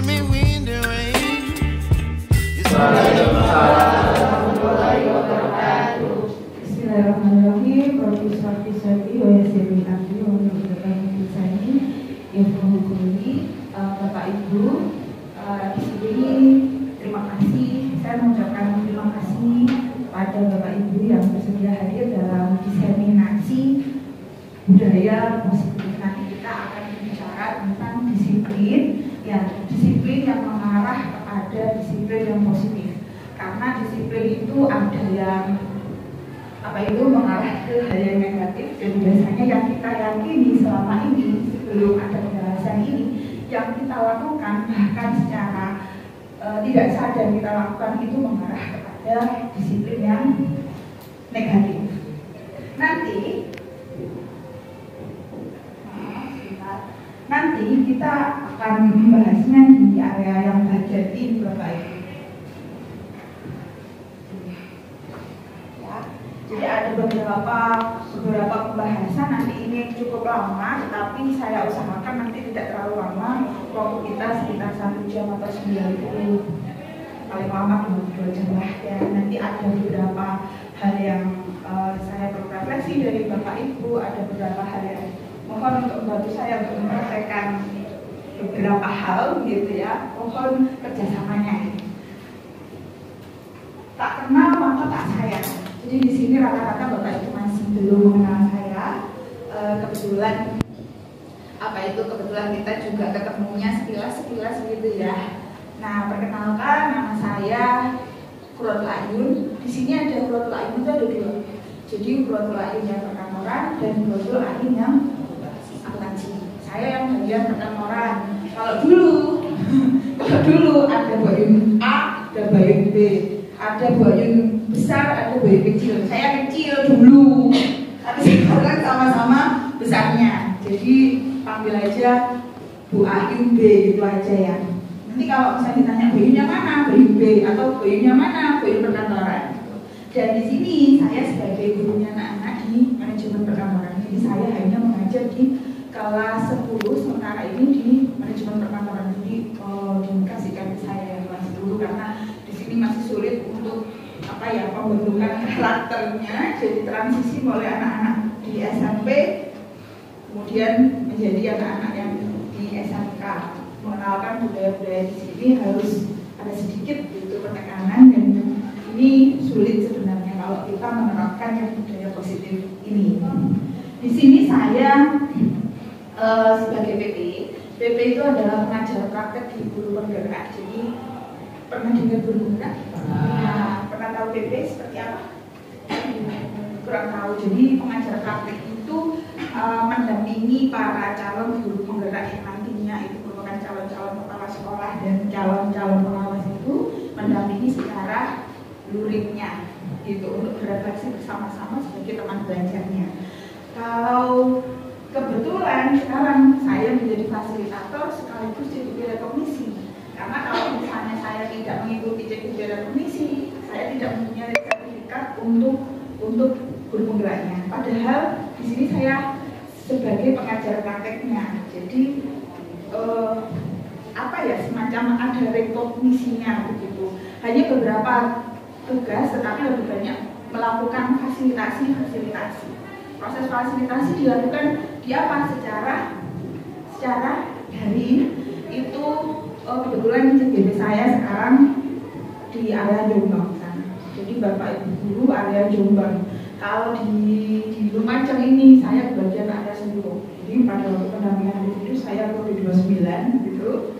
me wind and rain. Bismillahirrahmanirrahim. Profesor Fisati OSCP Abdi Universitas Indonesia yang menghubungi Bapak Ibu di sini. Terima kasih. Saya mengucapkan terima kasih pada Bapak Ibu yang bersedia hadir dalam diseminasi budaya positif. Nanti kita akan berbicara tentang disiplin yang mengarah kepada disiplin yang positif. Karena disiplin itu ada yang mengarah ke hal yang negatif, dan biasanya yang kita yakini selama ini sebelum ada pembahasan ini yang kita lakukan bahkan secara tidak sadar kita lakukan itu mengarah kepada disiplin yang negatif. Nanti kita akan membahasnya di area yang bagian ini, Bapak Ibu. Jadi ada beberapa pembahasan, nanti ini cukup lama, tetapi saya usahakan nanti tidak terlalu lama. Waktu kita sekitar 1 jam atau 90, paling lama 2 jam lah ya. Nanti ada beberapa hal yang saya perlu refleksi dari Bapak Ibu, ada beberapa hal yang mohon untuk membantu saya untuk mempraktekkan beberapa hal gitu ya. Mohon kerjasamanya ini. Tak kenal maka tak sayang. Jadi di sini rata-rata Bapak Ibu masih belum mengenal saya. Kebetulan kita juga ketemunya sekilas gitu ya. Nah, perkenalkan, nama saya Qurratul Ayun. Di sini ada Qurratul Ayun itu ada 2. Jadi Qurratul Ayun yang perkantoran dan Qurratul Ayun yang akuntansi. Saya yang bagian perkantoran. Kalau dulu ada Bayun A, ada Bayun B. Ada Bayun besar, ada Bayun kecil. Saya kecil dulu, tapi sekarang sama-sama besarnya. Jadi panggil aja Bu Ayu B gitu aja ya. Nanti kalau misalnya ditanya Bayunnya mana, Bayun B, atau Bayunnya mana, Bayun perkantoran. Dan di sini saya sebagai gurunya anak-anak di manajemen perkantoran. Jadi saya hanya mengajar di kelas 10, sementara ini di manajemen perkantoran. Jadi dikasihkan saya kelas 10 karena ini masih sulit untuk pembentukan karakternya. Jadi transisi mulai anak-anak di SMP kemudian menjadi anak-anak yang di SMK. Mengenalkan budaya-budaya di sini harus ada sedikit gitu penekanan, dan ini sulit sebenarnya kalau kita menerapkan yang budaya positif ini. Di sini saya sebagai PP. PP itu adalah pengajar praktek di guru penggerak. Jadi pernah dengar guru penggerak? Pernah tahu PP seperti apa? Kurang tahu. Jadi pengajar praktek itu mendampingi para calon guru penggerak yang nantinya itu merupakan calon-calon kepala sekolah dan calon-calon pengawas itu mendampingi secara luringnya gitu untuk berefleksi bersama-sama sebagai teman belajarnya. Kalau kebetulan sekarang saya menjadi fasilitator sekaligus jadi ketua komisi. Karena kalau misalnya saya tidak mengikuti cek komisi, saya tidak mempunyai sertifikat untuk guru penggeraknya. Padahal di sini saya sebagai pengajar prakteknya. Jadi semacam ada rekognisinya begitu. Hanya beberapa tugas, tetapi lebih banyak melakukan fasilitasi. Proses fasilitasi dilakukan secara daring. Itu kebetulan CGB saya sekarang di area Jombang sana. Jadi Bapak Ibu guru area Jombang. Kalau di Lumajang ini saya bagian area Sentul. Jadi pada waktu pendampingan itu saya kode 29 gitu.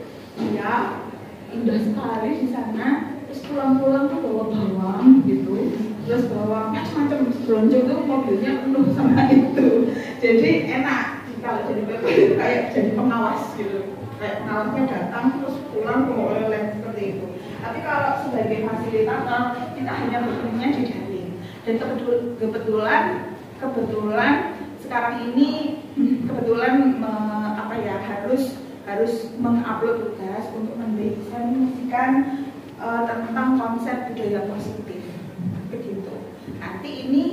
Ya, indah sekali di sana. Terus pulang-pulang tuh bawa bawang gitu. Terus bawa macam-macam belanja tuh mobilnya penuh sama itu. Jadi enak kalau jadi PP itu kayak jadi pengawas gitu. Kayak pengawasnya datang terus pulang bawa oleh seperti itu. Tapi kalau sebagai fasilitator kita hanya bertemunya di daring. Dan kebetulan sekarang ini harus mengupload tugas untuk mendefinisikan tentang konsep budaya positif begitu. Nanti ini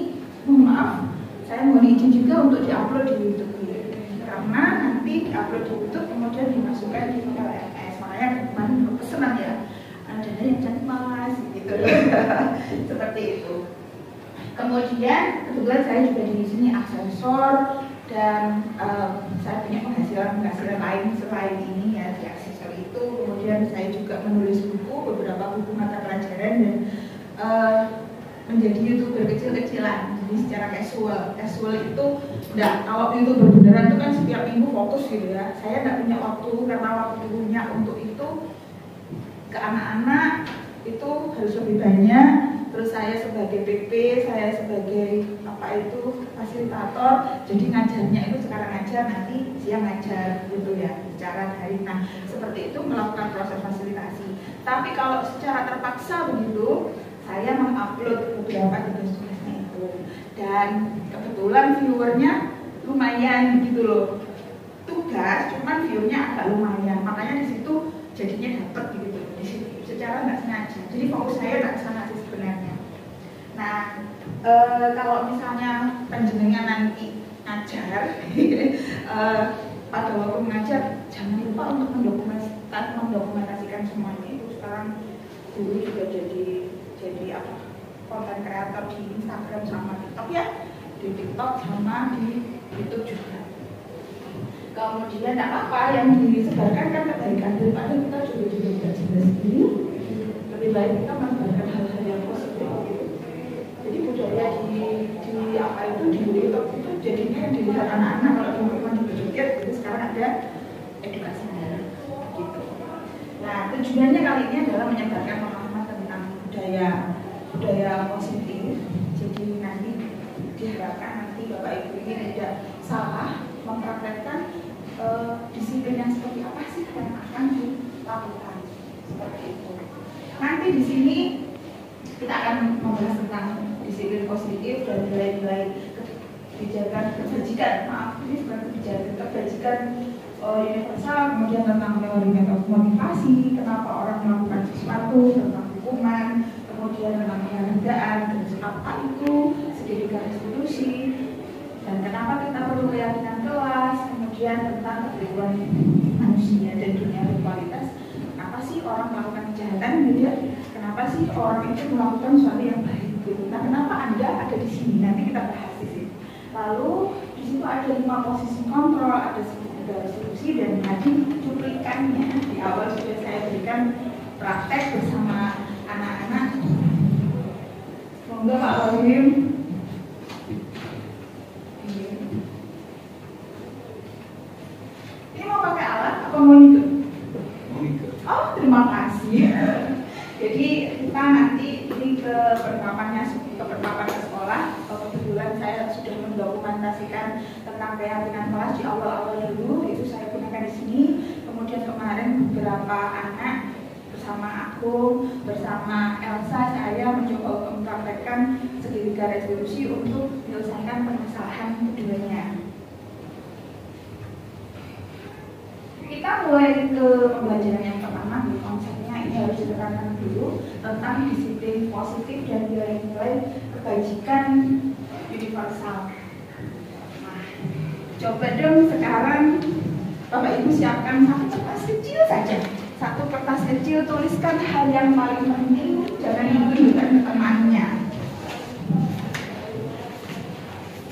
mohon maaf, saya mohon izin juga untuk diupload di YouTube karena nanti diupload di YouTube kemudian dimasukkan di LMS. Makanya senang ya, ada yang cantik mas gitu. Seperti itu. Kemudian kebetulan saya juga di sini asesor dan saya punya penghasilan lain selain ini ya di asesor itu. Kemudian saya juga menulis buku, beberapa buku mata pelajaran dan menjadi YouTuber kecil-kecilan. Jadi secara casual itu enggak, kalau YouTuber beneran itu kan setiap minggu fokus gitu ya. Saya enggak punya waktu karena waktunya untuk itu ke anak-anak itu harus lebih banyak. Terus saya sebagai PP, saya sebagai fasilitator, jadi ngajarnya itu sekarang ngajar, nanti siang ngajar gitu ya, secara daring. Nah, seperti itu melakukan proses fasilitasi. Tapi kalau secara terpaksa begitu, saya mengupload beberapa tugas-tugasnya itu. Dan kebetulan viewernya lumayan gitu loh. Tugas, cuman view-nya agak lumayan. Makanya di situ jadinya dapat gitu. Di situ secara nggak sengaja. Jadi fokus saya nggak kesana sih sebenarnya. Nah, kalau misalnya penjenengan nanti ngajar, pada waktu mengajar jangan lupa untuk mendokumentasikan semuanya itu. Sekarang dulu juga jadi apa, konten kreator di Instagram sama TikTok ya, di TikTok sama di YouTube juga. Kemudian tidak apa-apa yang disebarkan kan kebaikan, daripada kita juga tidak jelas sendiri. Lebih baik kita menyebarkan hal-hal yang positif gitu. Jadi budaya di apa itu di TikTok itu jadinya dilihat anak-anak, kalau dulu cuma dipikir, jadi sekarang ada edukasinya gitu. Nah, tujuannya kali ini adalah menyebarkan pemahaman tentang budaya positif. Jadi nanti diharapkan nanti Bapak Ibu ini tidak salah mempraktekkan disiplin yang seperti apa sih yang akan dilakukan, seperti itu. Nanti di sini kita akan membahas tentang disiplin positif dan nilai-nilai kebajikan. Maaf, ini bukan kebajikan universal. Kemudian tentang teori motivasi, kenapa orang melakukan sesuatu, tentang hukuman, kemudian tentang penghargaan, dan apa itu segitiga restitusi, dan kenapa kita perlu keyakinan kelas, kemudian tentang kehidupan manusia dan dunia berkualitas. Kenapa sih orang melakukan kejahatan gitu ya? Kenapa sih orang itu melakukan sesuatu yang baik gitu? Nah, kenapa Anda ada di sini? Nanti kita bahas di sini. Lalu di situ ada 5 posisi kontrol, ada segitiga restitusi, dan tadi cuplikannya di awal sudah saya berikan praktek bersama anak-anak. Semoga Pak Rohim. Ini mau pakai alat apa mau ikut? Oh, terima kasih. Jadi kita nanti ini ke penerapannya sekolah. Kebetulan saya sudah mendokumentasikan tentang keyakinan kelas di awal-awal dulu, itu saya gunakan di sini. Kemudian kemarin beberapa anak bersama aku, bersama Elsa, saya mencoba untuk mempraktekkan segitiga restitusi untuk menyelesaikan permasalahan keduanya. Kita mulai ke pembelajaran yang pertama. Konsepnya ini harus ditekankan dulu tentang disiplin positif dan nilai-nilai kebajikan universal. Nah, coba dong sekarang Bapak Ibu siapkan satu kertas kecil saja. Satu kertas kecil, tuliskan hal yang paling penting, jangan menunjukkan temannya.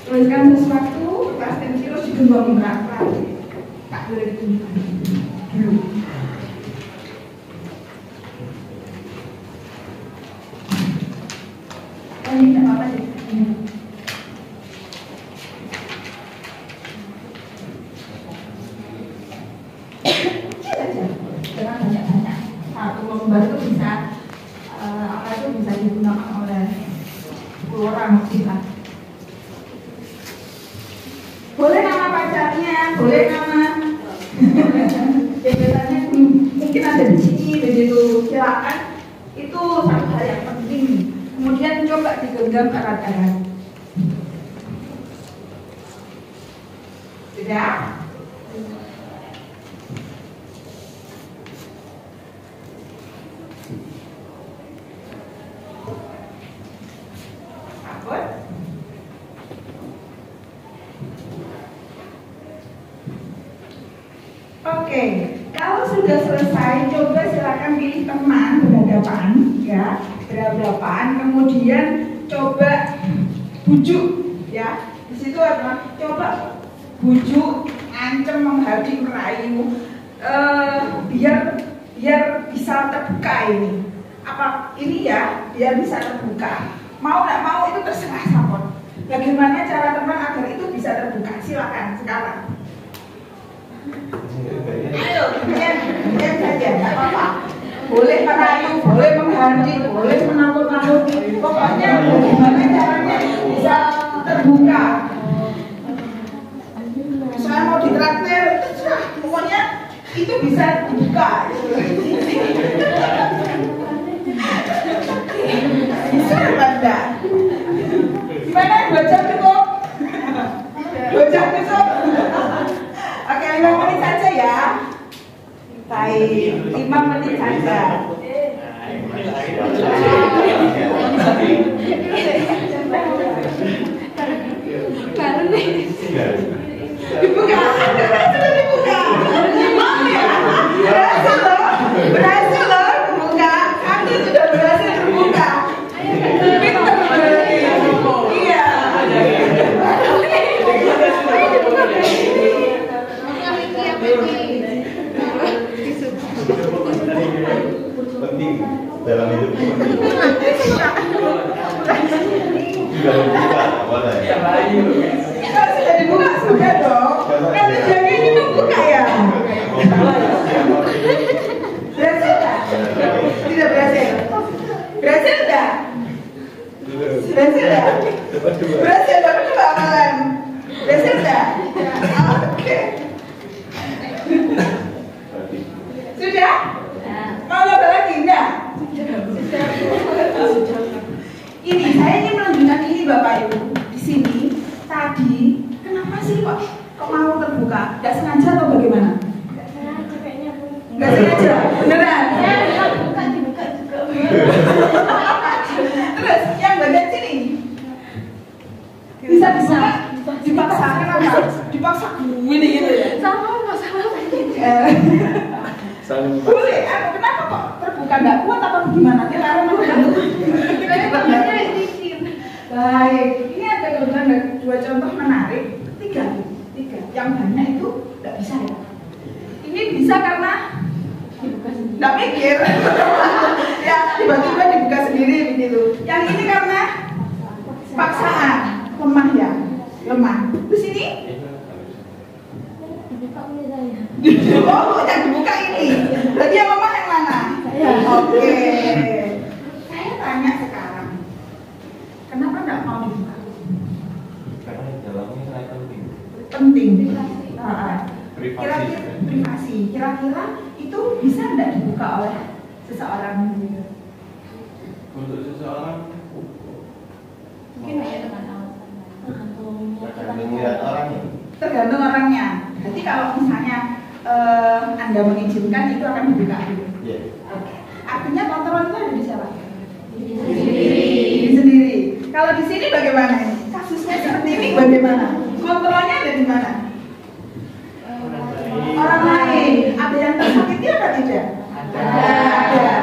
Tuliskan sesuatu, kertas kecil digenggam berapa? Tak boleh ditunjukkan dulu. Oh, ini tidak apa-apa deh. Kecil aja, jangan banyak-banyak. Satu lembar itu bisa bisa digunakan oleh 10 orang kita. Boleh nama pacarnya, boleh nama jabatannya, mungkin ada di sini begitu. Silakan, itu satu hal yang penting. Kemudian coba digenggam erat-erat. Sudah? Takut? Oke, kalau sudah sudah selesai, coba silakan pilih teman berhadapan, ya, berhadapan. Kemudian coba bujuk, ya. Di situ apa? Coba bujuk, ancam, menghardik, merayu, biar bisa terbuka ini. Apa ini ya? Biar bisa terbuka. Mau nggak mau itu terserah Sapon. Bagaimana cara teman agar itu bisa terbuka? Silakan sekarang. Ayo, diam saja, nggak apa-apa. Boleh merayu, boleh menghardik, boleh menakut-nakuti. Pokoknya bagaimana caranya bisa terbuka. Saya mau ditraktir, terserah. Pokoknya itu bisa dibuka. Bisa apa enggak? Gimana? 2 jam cukup? 2 jam cukup? Oke, 5 menit saja ya. Baik, 5 menit saja. Dibuka, sudah dibuka. Berhasil loh, dibuka. Anda sudah berhasil terbuka. Iya. Penting dalam hidup sudah dibuka sudah dong. Kan jaga ini membuka ya. Berhasil tak? Tidak berhasil. Berhasil tak? Berhasil tak? Berhasil tak? Coba amalan. Berhasil tak? Oke. Sudah? Mau nambah lagi enggak? Ini saya ingin menunjukkan ini Bapak Ibu. Di sini tadi kenapa sih kok mau terbuka? Enggak sengaja atau bagaimana? Enggak sengaja. Beneran? Dibuka juga. Terus yang bagian sini bisa dipaksa. Kenapa? Dipaksa gini gitu ya. Boleh, kenapa kok terbuka nggak kuat apa gimana? Karena baik, ini ada kebetulan 2 contoh menarik, 3. Yang banyak itu nggak bisa ya. Ini bisa karena nggak mikir, ya tiba-tiba dibuka sendiri begitu. Yang ini karena paksaan, lemah ya, lemah. Terus ini? Oh, yang dibuka ini. Berarti yang lemah yang mana? Oke. Saya tanya sekarang, kenapa nggak mau dibuka? karena dalamnya sangat penting. Penting. Privasi. Privasi. Kira-kira itu bisa nggak dibuka oleh seseorang? Untuk seseorang Mungkin ya teman-teman. tergantung lihat orangnya. Tergantung orangnya. Jadi kalau misalnya Anda mengizinkan itu akan dibuka dulu. Iya. Oke. Artinya kontrol itu ada di siapa? Diri sendiri. Kalau di sini bagaimana? Kasusnya seperti ini bagaimana? Kontrolnya ada di mana? Orang lain. Ada yang tersakiti atau tidak? Ada.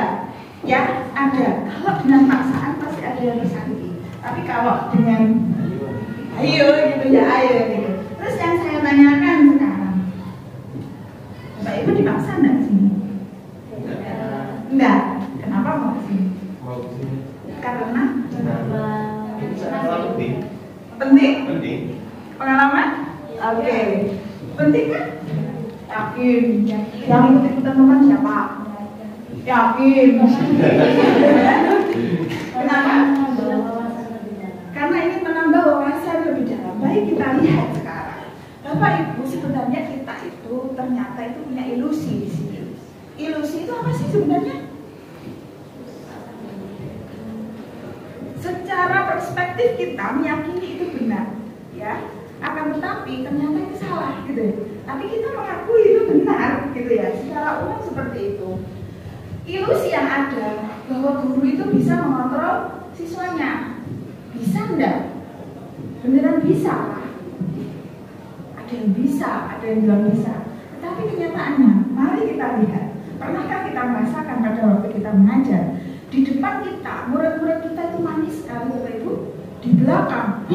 Ya, ada. Kalau dengan paksaan pasti ada yang tersakiti. Tapi kalau dengan ayo gitu ya, ayo gitu. Terus yang saya tanyakan sekarang, Bapak Ibu dipaksa enggak ke sini? Enggak. Kenapa mau ke sini? Mau ke sini. Karena Ini sangat penting. penting. Penting. Pengalaman? Oke. Penting kan? Yakin. Yang ikut-ikutan teman siapa? Yakin. Kenapa? Karena ini menambah wawasan lebih dalam. Baik, kita lihat sekarang. Bapak Ibu, sebenarnya kita itu ternyata itu punya ilusi di sini. Ilusi itu apa sih sebenarnya? Secara perspektif kita meyakini itu benar, ya. Akan tetapi ternyata itu salah, gitu. Tapi kita mengakui itu benar, gitu ya. Secara umum seperti itu. Ilusi yang ada bahwa guru itu bisa mengontrol siswanya. Bisa enggak? Beneran bisa lah. Ada yang bisa, ada yang belum bisa. Tetapi kenyataannya, mari kita lihat. Pernahkah kita merasakan pada waktu kita mengajar, di depan kita, murid-murid kita itu manis sekali Bapak Ibu, di belakang,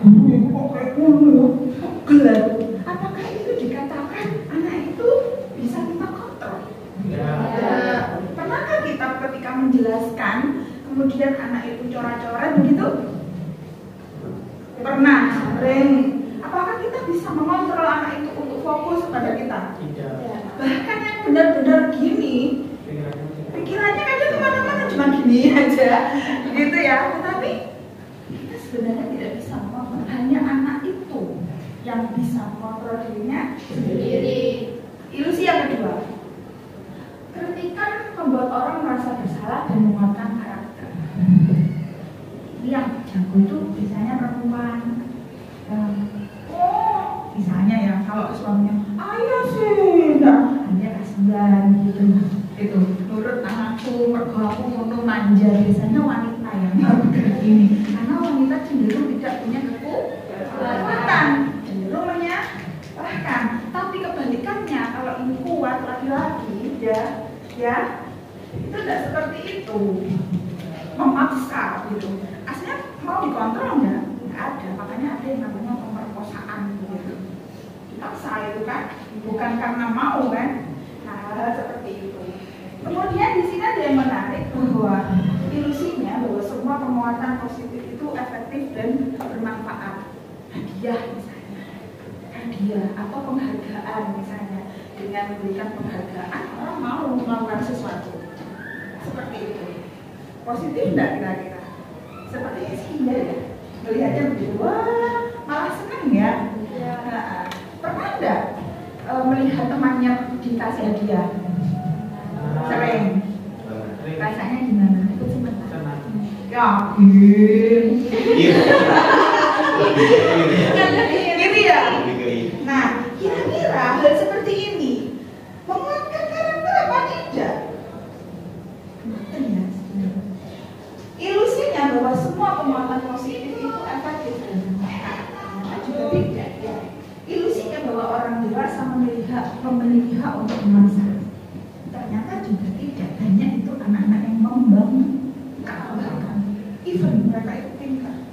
guru kok kayak guru, gelap. Apakah itu dikatakan anak itu bisa kita kontrol? Ya. Pernahkah kita ketika menjelaskan, kemudian anak itu coret-coret begitu? Pernah, sering. Apakah kita bisa mengontrol anak itu untuk fokus pada kita? Tidak. Bahkan yang benar-benar gini, pikirannya kadang kemana-mana cuma gini aja, gitu ya. Tetapi kita sebenarnya tidak bisa mengontrol. Hanya anak itu yang bisa mengontrol dirinya sendiri. Ilusi yang kedua, kritikan membuat orang merasa bersalah dan menguatkan karakter. Ini yang jago itu biasanya perempuan. Misalnya ya, kalau suaminya, ayo sih, hanya kasihan gitu. Itu menurut anakku, mergo aku ngono manja. Biasanya wanita yang kayak gini, karena wanita cenderung tidak punya kekuatan, cenderung menyalahkan. Tapi kebalikannya, kalau ini kuat laki-laki, ya, itu tidak seperti itu, memaksa gitu. Aslinya mau dikontrol nggak ada, makanya ada yang namanya pemerkosaan gitu. Dipaksa itu kan, bukan karena mau kan. Nah, hal seperti itu. Kemudian di sini ada yang menarik bahwa ilusinya bahwa semua penguatan positif itu efektif dan bermanfaat. Hadiah misalnya, hadiah atau penghargaan misalnya, dengan memberikan penghargaan orang mau melakukan sesuatu. Seperti itu. Positif enggak kira-kira? Sepertinya sih enggak ya. Melihatnya begitu, wah malah senang ya. Nah, pernah enggak melihat temannya dikasih hadiah? Sering. Rasanya gimana? Ikut sebentar. Yakin. Gitu ya. Nah, kira-kira hal seperti ini menguatkan karakter apa tidak? Ilusinya bahwa semua penguatan positif itu efektif dan bermanfaat. Juga tidak ya. Ilusinya bahwa orang dewasa memiliki hak untuk memaksa. Ternyata juga tidak. Hanya itu anak-anak yang membanggakan. Even mereka itu pintar.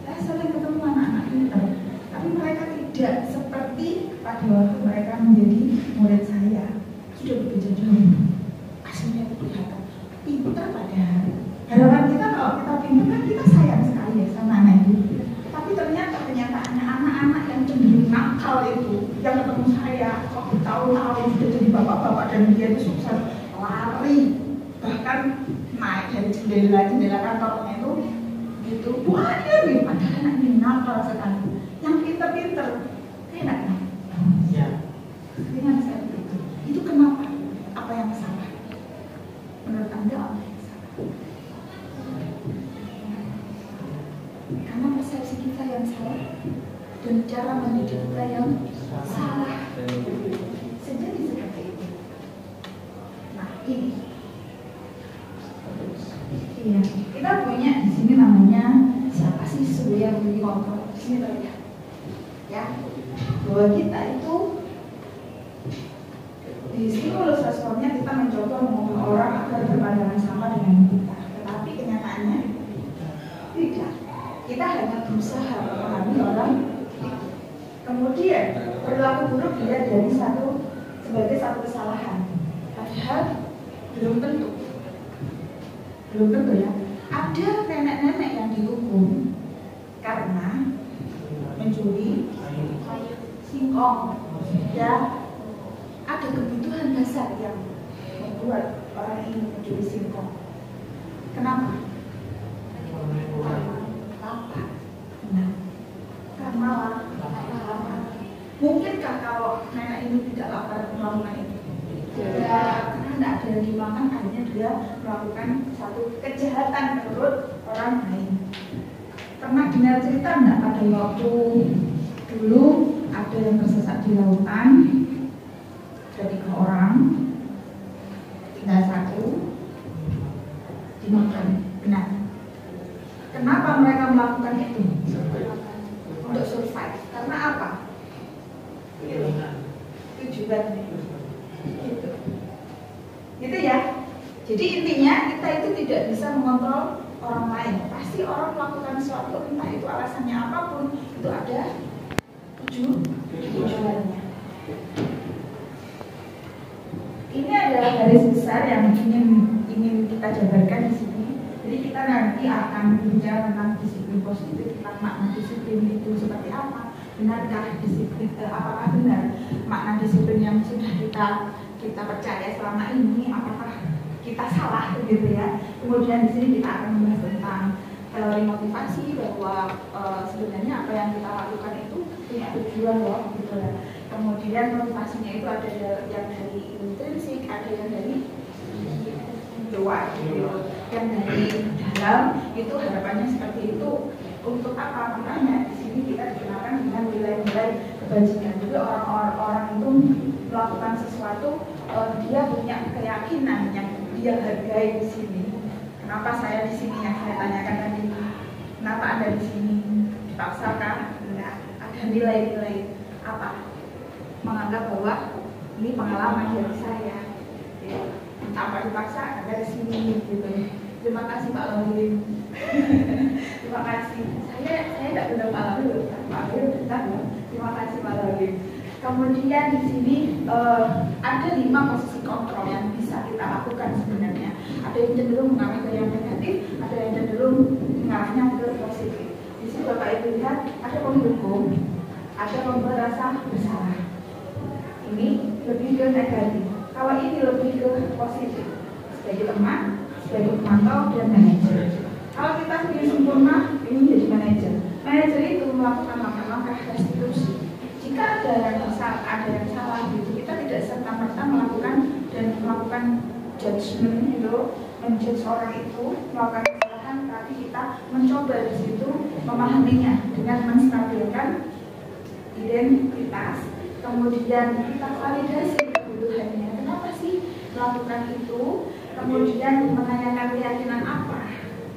Saya sering ketemu anak-anak pintar, tapi mereka tidak seperti pada waktu mereka menjadi murid saya. Sudah berbeda jauh. Aslinya itu kelihatan pintar padahal. Harapan kita kalau kita pintar kan kita sayang sekali ya sama anak itu. Tapi ternyata kenyataannya anak-anak yang cenderung nakal itu, yang ketemu saya waktu tahun-tahun sudah jadi bapak-bapak dan dia itu sukses lari, bahkan naik dari jendela kantornya itu gitu. Banyak nih, padahal anak ini nakal sekali. Yang pintar-pintar, enak kan? Ya. Dengan saya itu. Itu kenapa? Apa yang salah? Menurut Anda apa yang salah? Karena persepsi kita yang salah dan cara mendidik kita yang salah. Sejadi seperti itu. Nah ini, iya kita punya di sini namanya siapa sih sebenarnya yang memiliki kontrol? Sini terlihat, ya bahwa kita itu di stimulus responnya kita mencoba mengubah orang agar berpandangan sama dengan kita, tetapi kenyataannya tidak. Kita hanya berusaha memahami orang itu. Kemudian perilaku buruk dilihat dari sebagai satu kesalahan, padahal belum tentu ya. Ada nenek-nenek yang dihukum karena mencuri singkong, ya. Ada kebutuhan dasar yang membuat orang ini mencuri singkong. Kenapa? Lapar. Nah, karena lapar. Mungkinkah kalau nenek ini tidak lapar melakukan itu? Ya, karena tidak ada yang dimakan, akhirnya dia melakukan satu kejahatan menurut orang lain. Pernah dengar cerita enggak pada waktu dulu ada yang tersesat di lautan, ada 3 orang, tinggal 1 dimakan. Benar. Kenapa mereka melakukan itu? Untuk survive. Karena apa? Tujuan. Gitu. ya. Jadi intinya kita itu tidak bisa mengontrol orang lain. Pasti orang melakukan sesuatu, entah itu alasannya apapun, itu ada tujuannya. Ini adalah garis besar yang ingin kita jabarkan di sini. Jadi kita nanti akan berbicara tentang disiplin positif, tentang makna disiplin itu seperti apa, benarkah disiplin, apakah benar makna disiplin yang sudah kita percaya selama ini, apakah kita salah gitu ya. Kemudian di sini kita akan membahas tentang teori motivasi, bahwa sebenarnya apa yang kita lakukan itu punya tujuan loh gitu ya. Kemudian motivasinya itu ada yang dari intrinsik, ada yang dari luar gitu. Yang dari dalam itu harapannya seperti itu. Untuk apa? Makanya di sini kita dikenalkan dengan nilai-nilai kebajikan. Jadi orang-orang itu melakukan sesuatu, dia punya keyakinan yang dia hargai di sini. Kenapa saya di sini, yang saya tanyakan tadi? Kenapa Anda di sini? Dipaksakan? Enggak. Ada nilai-nilai apa? Menganggap bahwa ini pengalaman dari saya. Ya. Apa dipaksa? Anda di sini gitu. Terima kasih Pak Lawin. Terima kasih. Saya tidak benar Pak Lawin. Pak Lawin benar ya. Terima kasih Pak Lawin. Kemudian di sini ada 5 posisi kontrol yang bisa kita lakukan sebenarnya. Ada yang cenderung mengarah ke yang negatif, ada yang cenderung mengarahnya ke positif. Di sini Bapak Ibu lihat ada pendukung, ada membuat rasa bersalah. Ini lebih ke negatif. Kalau ini lebih ke positif, sebagai teman, sebagai pemantau dan manajer. Kalau kita ingin sempurna, ini jadi manajer. Manajer itu melakukan langkah-langkah restitusi. Jika ada yang salah gitu, kita tidak serta-merta melakukan judgement gitu, menjudge orang itu melakukan kesalahan, tapi kita mencoba di situ memahaminya dengan menstabilkan identitas, kemudian kita validasi kebutuhannya. Kenapa sih melakukan itu? Kemudian menanyakan keyakinan apa.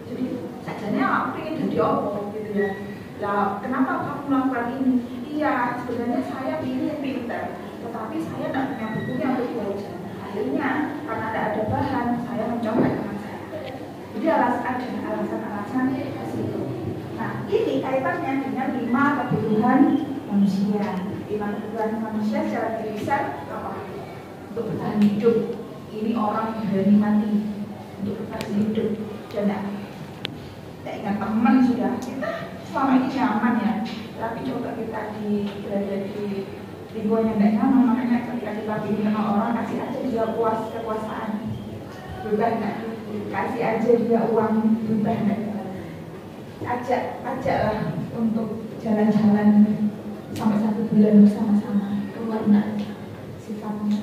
Jadi sajanya aku ingin jadi apa gitu ya. Lah, kenapa kamu melakukan ini? Iya, sebenarnya saya ingin pintar, tetapi saya tidak punya bukunya untuk belajar. Akhirnya karena tidak ada bahan, saya mencoba dengan saya. Jadi ada alasan-alasan ke situ. Nah, ini kaitannya dengan 5 kebutuhan manusia. 5 kebutuhan manusia secara besar apa? Untuk bertahan hidup. Ini orang yang berani mati untuk bertahan hidup. Dan tidak ingat teman sudah, kita selama ini nyaman ya. Tapi coba kita berada di lingkungan yang tidak nyaman, makanya ketika kita ingin kenal orang, kasih aja dia kekuasaan, berubah nggak? Kasih aja dia uang, berubah nggak? Ajaklah untuk jalan-jalan sampai 1 bulan bersama-sama, keluar nggak sifatnya,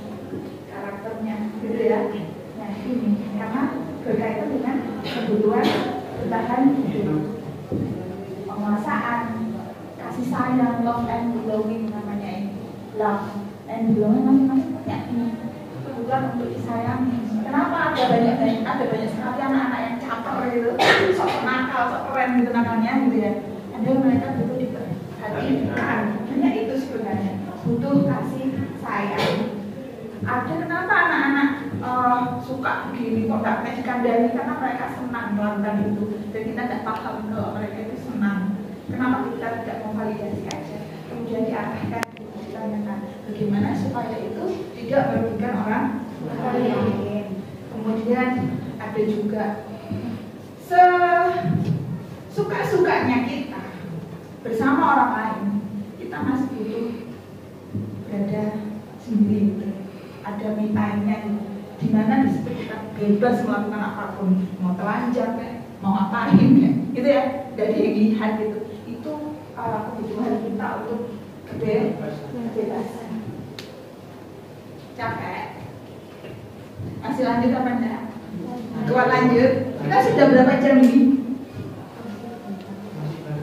karakternya, gitu ya. Nah ini karena berkaitan dengan kebutuhan bertahan hidup, penguasaan, kasih sayang, love and belonging namanya ini. Love and belonging masing-masing punya ini kebutuhan untuk disayangi. Kenapa ada banyak sekali anak-anak yang caper gitu, sok nakal, sok keren gitu nakalnya gitu ya. Ada mereka butuh diperhatikan. Hanya itu sebenarnya, butuh kasih sayang. Ada kenapa anak-anak suka begini kok nggak dikandani, karena mereka senang melakukan itu dan kita tidak paham kalau mereka itu senang. Kenapa kita tidak memvalidasi aja, kemudian diarahkan, ditanyakan bagaimana supaya itu tidak merugikan orang lain. Kemudian ada juga suka-sukanya kita bersama orang lain, kita masih butuh berada sendiri. Ada me time-nya di mana di situ kita bebas melakukan apapun, mau telanjang kayak, mau ngapain kayak, gitu ya, dari lihat gitu. Itu kebutuhan kita untuk kebebasan. Capek? Masih lanjut apa enggak? Kuat lanjut? Kita sudah berapa jam ini?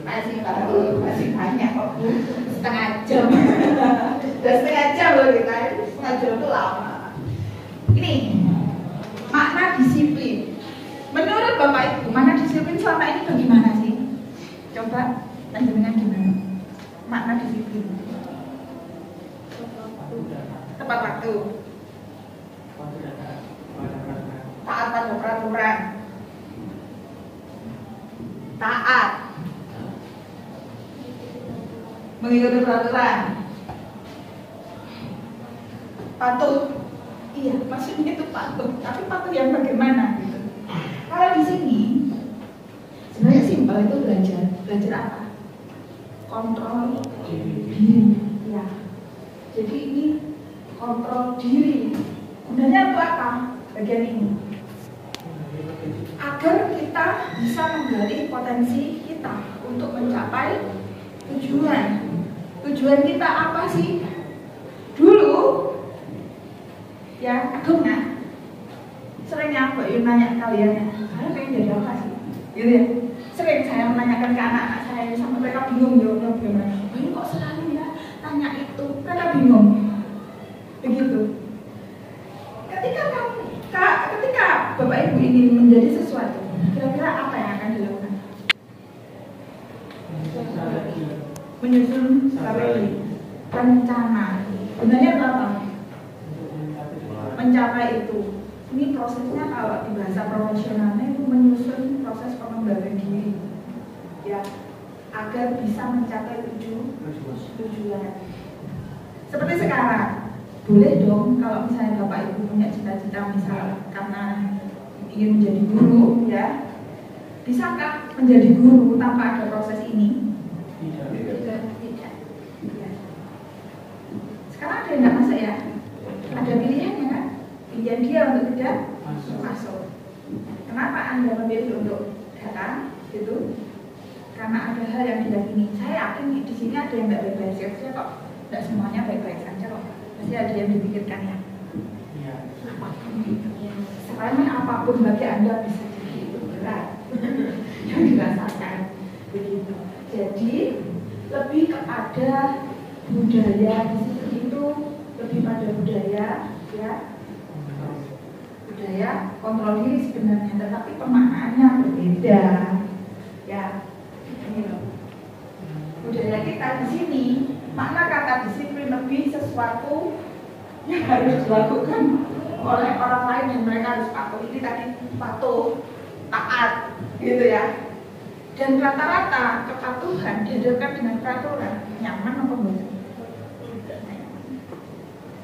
Masih banyak kok, setengah jam. Udah setengah jam loh kita, setengah jam itu lama. Ini makna disiplin. Menurut Bapak Ibu, makna disiplin selama ini bagaimana sih? Coba panjenengan gimana? Makna disiplin. Tepat waktu. ada peraturan. Taat. Mengikuti peraturan. Patuh. Iya, maksudnya itu patuh. Tapi patuh yang bagaimana gitu. Kalau di sini sebenarnya simpel, itu belajar. Belajar apa? Kontrol diri. Ya. Jadi ini kontrol diri. Gunanya untuk apa? Bagian ini. Agar kita bisa menggali potensi kita untuk mencapai tujuan. Tujuan kita apa sih? Dulu ya, Agung ya, seringnya Mbak Yun nanya kalian, saya pengen jadi apa sih? Gitu ya. Sering saya menanyakan ke anak-anak saya sampai mereka bingung jawabnya bagaimana. Ini kok selalu ya tanya itu, mereka bingung. Begitu. Ketika Bapak Ibu ingin menjadi sesuatu, kira-kira apa yang akan dilakukan? Menyusun strategi, rencana. Sebenarnya apa? Mencapai itu. Ini prosesnya kalau di bahasa profesionalnya itu menyusun proses pengembangan diri, ya, agar bisa mencapai tujuan. Seperti sekarang, boleh dong kalau misalnya Bapak Ibu punya cita-cita misal karena ingin menjadi guru, ya, bisakah menjadi guru tanpa ada proses ini? Tidak. Ya. Sekarang ada yang nggak masuk ya? Ada pilihannya kan? Pilihan dia untuk tidak masuk. Kenapa Anda memilih untuk datang? Gitu? Karena ada hal yang diyakini. Saya yakin di sini ada yang nggak baik-baik saja kok. Tidak semuanya baik-baik saja kok. Pasti ada yang dipikirkan ya. Sekarang apapun bagi Anda bisa jadi berat yang dirasakan begitu. Jadi lebih kepada budaya di situ itu, lebih pada budaya, ya. Budaya kontrol diri sebenarnya, tetapi pemaknaannya berbeda, ya. Ini loh. Budaya kita di sini, makna kata disiplin lebih sesuatu yang harus dilakukan oleh orang lain dan mereka harus patuh. Ini tadi patuh, taat, gitu ya. Dan rata-rata kepatuhan dihadapkan dengan peraturan. Nyaman apa enggak?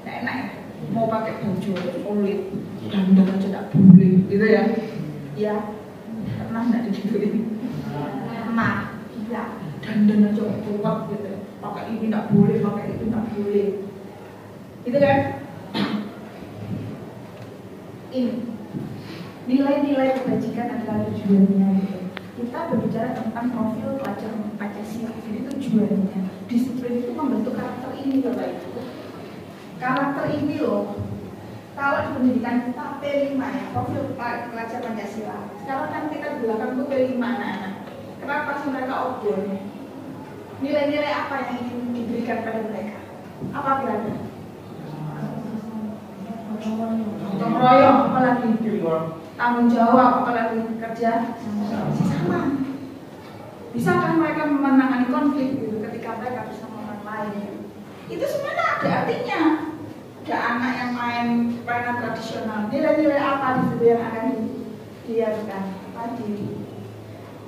Nggak enak ya? Mau pakai baju kulit dandan aja nggak boleh, gitu ya? Iya, pernah nggak digituin? Pernah, iya. Dandan aja kuat gitu. Pakai ini nggak boleh, pakai itu nggak boleh, gitu kan? Ini nilai-nilai kebajikan adalah tujuannya gitu. Kita berbicara tentang profil pelajar Pancasila. Jadi tujuannya, disiplin itu membentuk karakter ini, Bapak Ibu. Karakter ini loh. Kalau di pendidikan kita P5 ya, profil pelajar Pancasila. Sekarang kan kita di belakang itu P5 anak-anak. Kenapa sih mereka obor? Nilai-nilai apa yang ingin diberikan pada mereka? Apa kira-kira? Gotong royong, apalagi tanggung jawab, apalagi kerja sama. Bisakah mereka menangani konflik gitu ketika mereka bersama orang lain? Itu sebenarnya ada artinya. Ada anak yang main permainan tradisional. Nilai-nilai apa di situ yang akan dilakukan? Tadi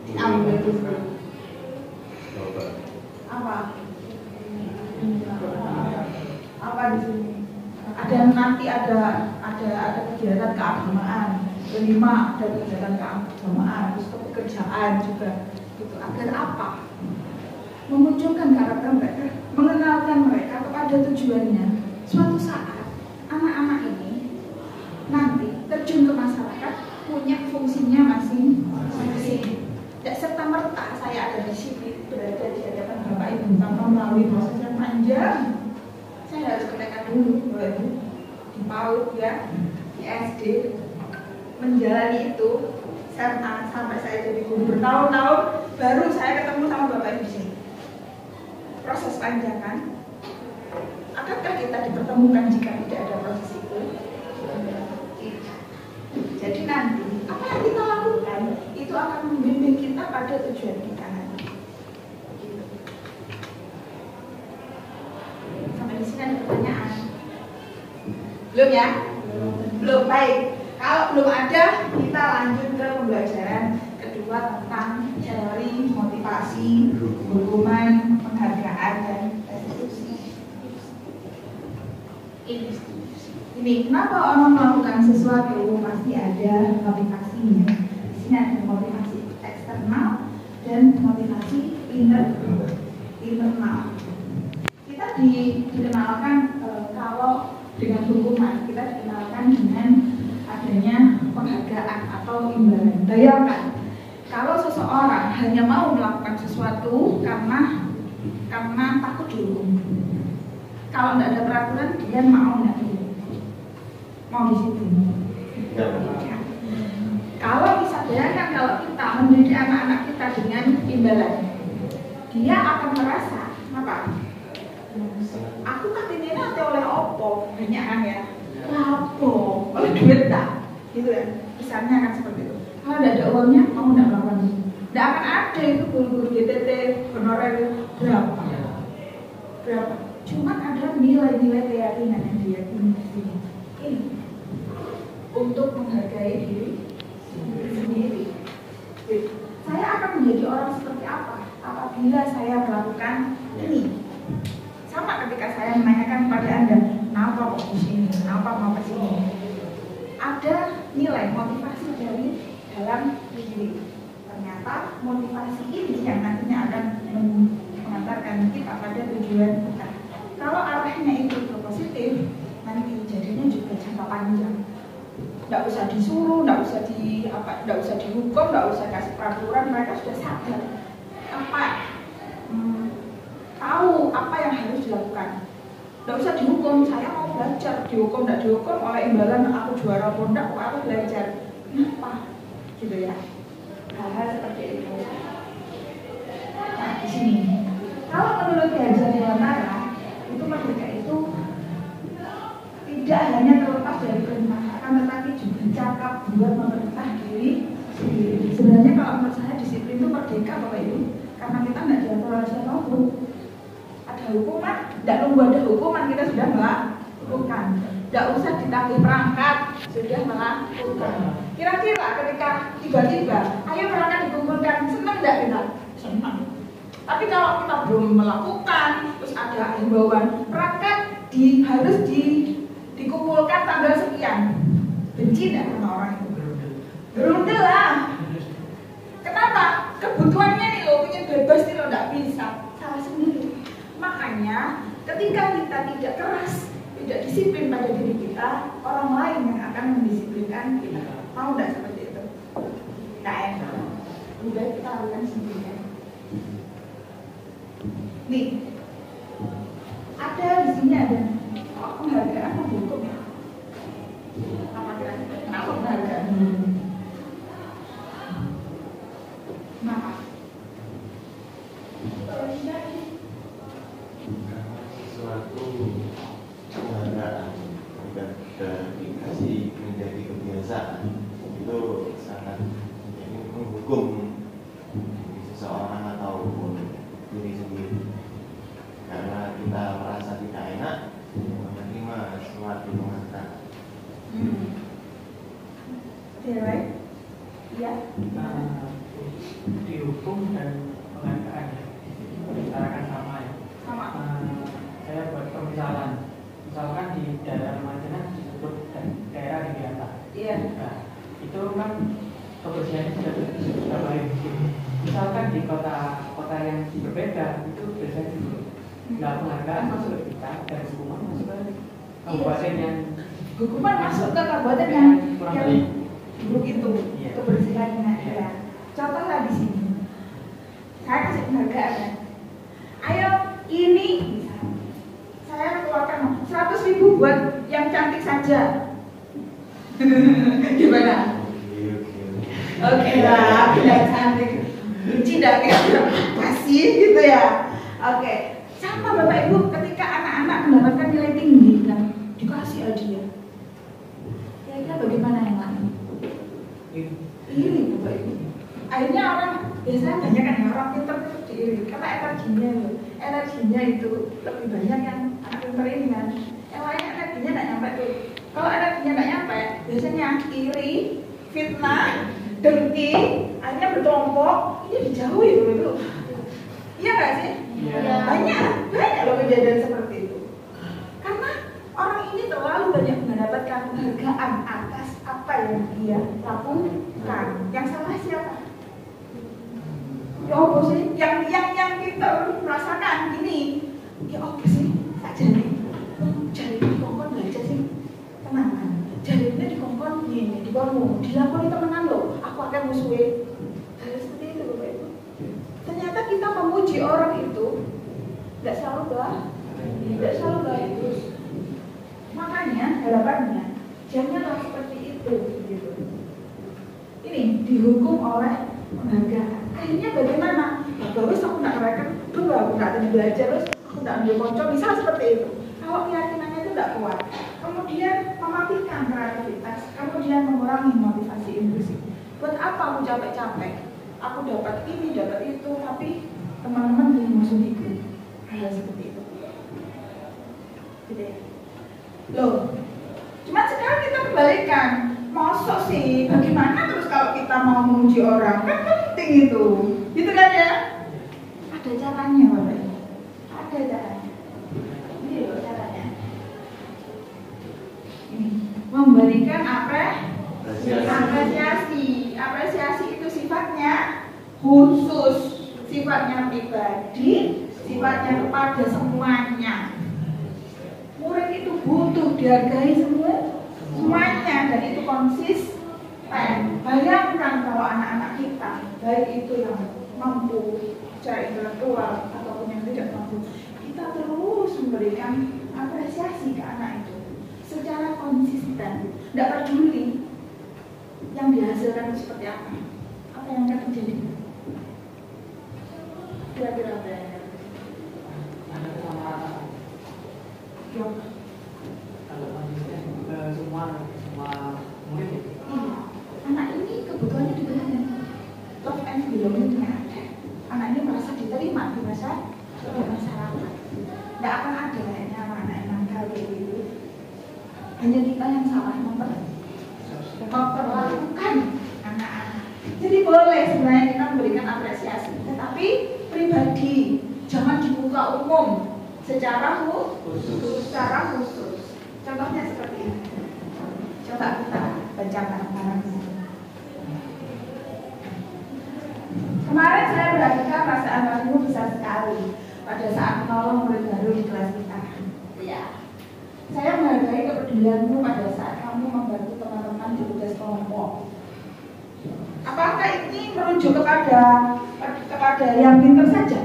diambil dulu. Apa? Apa di sini? Ada nanti ada kegiatan keagamaan, kelima ada kegiatan keagamaan, terus pekerjaan juga, gitu. Agar apa? Memunculkan karakter mereka, mengenalkan mereka kepada tujuannya. Suatu saat anak-anak ini nanti terjun ke masyarakat, punya fungsinya masing-masing. Tidak serta merta saya ada di sini berada di hadapan Bapak Ibu tanpa melalui proses yang panjang. Saya harus kenakan dulu di PAUD ya, di SD, menjalani itu SMA sampai saya jadi guru bertahun-tahun, baru saya ketemu sama Bapak Ibu di sini. Proses panjang kan? Akankah kita dipertemukan jika tidak ada proses itu? Jadi nanti apa yang kita lakukan itu akan membimbing kita pada tujuan kita nanti. Sampai di sini ada pertanyaan? Belum ya? Belum, baik. Kalau belum ada, kedua tentang teori, motivasi, hukuman, penghargaan, dan restitusi. Ini kenapa orang melakukan sesuatu pasti ada motivasinya. Di sini ada motivasi eksternal dan motivasi internal. Kita dikenalkan kalau dengan hukuman, kita dikenalkan dengan adanya penghargaan atau imbalan. Bayangkan kalau seseorang hanya mau melakukan sesuatu karena takut dihukum. Kalau tidak ada peraturan, dia mau nggak dihukum? Mau disiplin? Ya. Kalau bisa bayangkan kalau kita mendidik anak-anak kita dengan imbalan, dia akan merasa apa? Aku katanya nanti oleh opo, banyak kan ya? Lapo, oleh duit tak? Gitu ya, misalnya kan seperti itu. Kalau tidak ada uangnya, mau tidak melakukan itu? Tidak akan ada itu guru-guru GTT, honorer berapa? Cuman ada nilai-nilai keyakinan yang diyakini di sini. Ini untuk menghargai diri sendiri. Saya akan menjadi orang seperti apa apabila saya melakukan ini? Sama ketika saya menanyakan kepada Anda, kenapa kok di sini? Kenapa mau ke sini? Ada nilai motivasi dari dalam diri. Ternyata motivasi ini yang nantinya akan mengantarkan kita pada tujuan kita. Kalau arahnya itu positif, nanti jadinya juga jangka panjang. Tidak usah disuruh, tidak usah dihukum, tidak usah kasih peraturan, mereka sudah sadar tahu apa yang harus dilakukan. Tidak usah dihukum, saya mau belajar, dihukum tidak dihukum oleh imbalan aku juara pondok, aku belajar. Kenapa? Gitu ya. Hal-hal seperti itu. Nah di sini, kalau menurut Dian Dewantara, itu merdeka itu tidak hanya terlepas dari perintah, tetapi juga cakap buat memerintah diri sendiri. Sebenarnya kalau menurut saya disiplin itu merdeka Bapak Ibu, karena kita tidak diatur oleh siapapun. Ada hukuman, tidak nunggu ada hukuman kita sudah melakukan. Tidak usah ditagih perangkat, sudah melakukan. Kira-kira ketika tiba-tiba, ayo perangkat dikumpulkan, senang tidak kita? Senang. Tapi kalau kita belum melakukan, terus ada himbauan perangkat harus dikumpulkan tanggal sekian, benci tidak sama orang itu? Berundel lah. Kenapa? Kebutuhannya nih loh, punya bebas nih loh, tidak bisa, salah sendiri. Makanya ketika kita tidak keras, tidak disiplin pada diri kita, orang lain yang akan mendisiplinkan kita. Mau tidak seperti itu? Tidak enak. Lebih baik kita lakukan sendiri. Nih, ada di sini ada penghargaan apa hukum ya? Apa kira-kira? Kenapa penghargaan? Kenapa? Suatu penghargaan sudah dikasih menjadi kebiasaan itu sangat menghukum seseorang ataupun diri sendiri, karena kita merasa tidak enak menerima suatu penghargaan. Iya. Dihukum dan penghargaan ditarakan sama ya. Sama. Saya buat pemisalan, misalkan di daerah Madinah disebut daerah di atas. Iya. Nah, itu kan kebersihannya sudah baik. Misalkan di kota yang berbeda itu biasanya dulu. Nah, penghargaan masuk ke kita dan hukuman masuk ke kabupaten yang hukuman masuk ke kabupaten yang kurang baik. Buruk itu, Iya. kebersihannya. Ya. Contohlah di sini, saya kasih penghargaan. Ayo, ini saya keluarkan 100.000 buat yang cantik saja. Gimana? Oke lah, tidak cantik. Tidak kasih gitu ya. Oke, sama Bapak Ibu ketika anak-anak mendapatkan nilai tinggi dan dikasih hadiah. Kira-kira bagaimana yang lain? Iri Bapak Ibu. Akhirnya orang biasanya banyak kan orang pintar itu diiri karena energinya itu lebih banyak yang anak pintar ini kan. Yang lain energinya tidak nyampe tuh. Kalau energinya tidak nyampe, biasanya iri, fitnah, dengki, akhirnya berkelompok, ini dijauhi loh itu. Iya nggak sih? Iya. Banyak loh kejadian seperti itu. Karena orang ini terlalu banyak mendapatkan penghargaan atas apa yang dia lakukan. Yang salah siapa? Ya apa sih? Yang kita merasakan ini. Ya apa sih? Tak jadi. Jadi dikongkon aja sih. Tenang. Jadinya dikongkon ini, dikongkon dilakoni temenan loh. Aku akan musuhin. Hal seperti itu Bapak Ibu. Ternyata kita memuji orang itu tidak selalu bagus. Makanya harapannya janganlah seperti itu gitu. Ini dihukum oleh penghargaan. Akhirnya bagaimana? Terus aku tidak mereka, aku tidak tadi belajar, terus aku tidak ambil konco, misal seperti itu. Kalau keyakinannya itu tidak kuat, kemudian mematikan kreativitas, kemudian mengurangi motivasi intuisi. Buat apa aku capek-capek? Aku dapat ini, dapat itu, tapi teman-teman belum musuhiku. Hal seperti itu. Gitu ya. Loh, cuma sekarang kita kembalikan. Masa sih, bagaimana terus kalau kita mau memuji orang? Kan penting itu. Gitu kan ya? Ada caranya Bapak. Ada caranya. Ini loh caranya. Ini memberikan apresiasi. Apresiasi itu sifatnya khusus, sifatnya pribadi, sifatnya kepada semuanya. Murid itu butuh dihargai semuanya, dan itu konsisten. Bayangkan kalau anak-anak kita, baik itu yang mampu secara intelektual ataupun yang tidak mampu, kita terus memberikan apresiasi ke anak itu secara konsisten, tidak peduli yang dihasilkan seperti apa yang akan terjadi. Kira-kira apa yang ada kesamaan. ya? Kalau konsisten semua murid. Iya, anak ini kebutuhannya juga ada. Love and belonging-nya ada. Anak ini merasa diterima di masyarakat. Tidak akan ada kayaknya anak-anak yang nakal kayak gitu. Hanya kita yang salah memperlakukan anak-anak. Jadi boleh sebenarnya kita memberikan apresiasi, tetapi pribadi, jangan dibuka umum, secara khusus. Contohnya seperti ini. Coba kita baca bareng-bareng. Kemarin saya merasakan perasaan kamu besar sekali pada saat menolong murid baru di kelas kita. Ya. Saya menghargai kepedulianmu pada saat kamu membantu teman-teman di tugas kelompok. Apakah ini merujuk kepada yang pintar saja?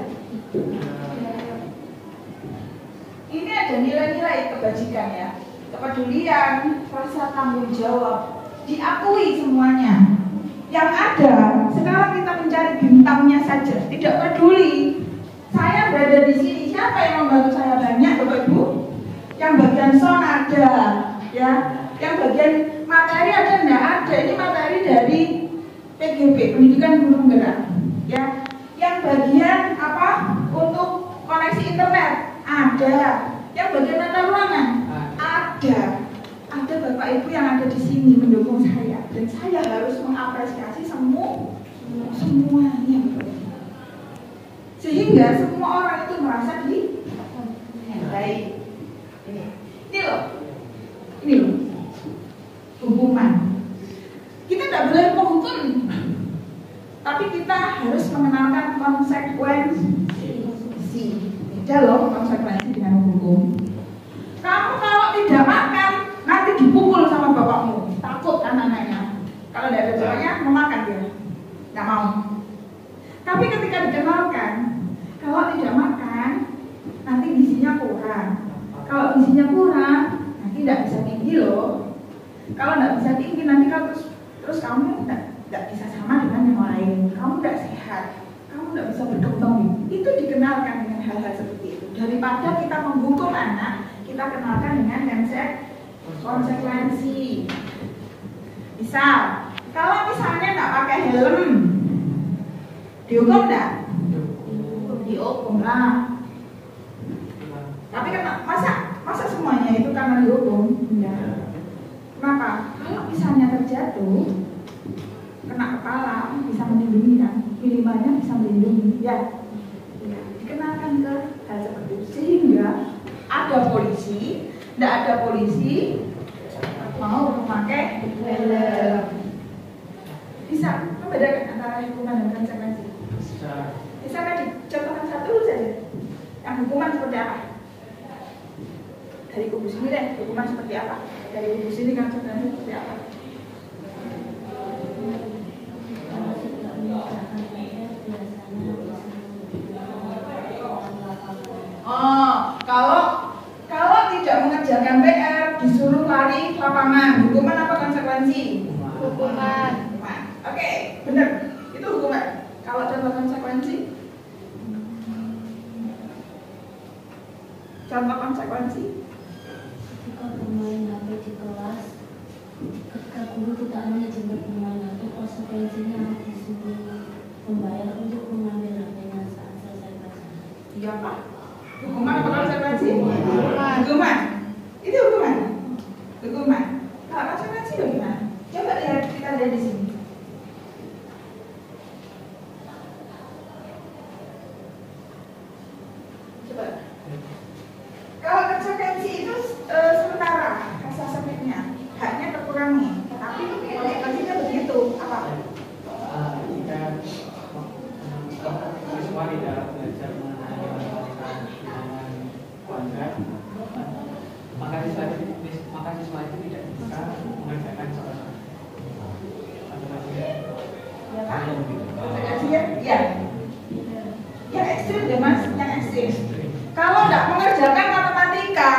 Ini ada nilai-nilai kebajikan ya, kepedulian, rasa tanggung jawab, diakui semuanya. Yang ada, sekarang kita mencari bintangnya saja, tidak peduli. Saya berada di sini, siapa yang membantu saya banyak, Bapak Ibu? Yang bagian sound ada, ya. Yang bagian materi ada, enggak ada. Ini materi dari PGB, Pendidikan Guru Penggerak, ya. Yang bagian apa? Untuk koneksi internet ada. Yang bagian tata ruangan ada. Ada Bapak Ibu yang ada di sini mendukung saya, dan saya harus mengapresiasi semuanya, sehingga semua orang itu merasa dihargai. Ini loh hukuman. Kita tidak boleh menghukum, tapi kita harus mengenalkan konsekuensi. Beda loh konsekuensi dengan hukum. Kamu kalau tidak makan nanti dipukul sama bapakmu. Takut kan anaknya. Kalau tidak ada caranya memakan dia, tidak mau. Tapi ketika dikenalkan, kalau tidak makan nanti gizinya kurang. Kalau gizinya kurang nanti tidak bisa tinggi loh. Kalau tidak bisa tinggi nanti kalau terus kamu tidak bisa sama dengan yang lain. Kamu tidak sehat. Kamu tidak bisa berkembang. Itu dikenalkan dengan hal-hal seperti itu. Daripada kita menghukum anak, kita kenalkan dengan konsekuensi. Misal, kalau misalnya nggak pakai helm, dihukum nggak? Dihukum lah. Tapi kan masa semuanya itu karena dihukum? Enggak. Kenapa? Kalau misalnya terjatuh, kena kepala bisa melindungi kan, minimalnya bisa melindungi, ya. Dikenakan ke hal seperti itu sehingga ada polisi, tidak ada polisi mau memakai helm. Bisa membedakan antara hukuman dan konsekuensi. Bisa kan dicontohkan satu saja. Yang hukuman seperti apa? Dari kubu sini deh, hukuman seperti apa? Dari kubu sini kan sebenarnya seperti apa? Oh, kalau tidak mengerjakan PR disuruh lari lapangan, hukuman apa konsekuensi? Hukuman. Oke, benar. Itu hukuman. Kalau contoh konsekuensi? Contoh konsekuensi? Ketika bermain HP di kelas, ketika guru tidak mengizinkan bermain HP, konsekuensinya disuruh membayar untuk mengambil HP-nya saat selesai pelajaran. Iya Pak. Hukuman apa konsekuensi? Hukuman. Itu hukuman. Hukuman. Kalau konsekuensi bagaimana? Coba lihat, kita lihat di sini. Coba. Kalau konsekuensi itu sementara rasa sakitnya, haknya terkurangi, tetapi konsekuensinya begitu apa? Jika siswa tidak belajar mengenai matematika dengan kuadrat, maka siswa itu tidak bisa mengerjakan soal matematika. Ya Pak? Konsekuensinya? Ya. Yang ekstrim ya Mas, yang ekstrim. Kalau tidak mengerjakan matematika,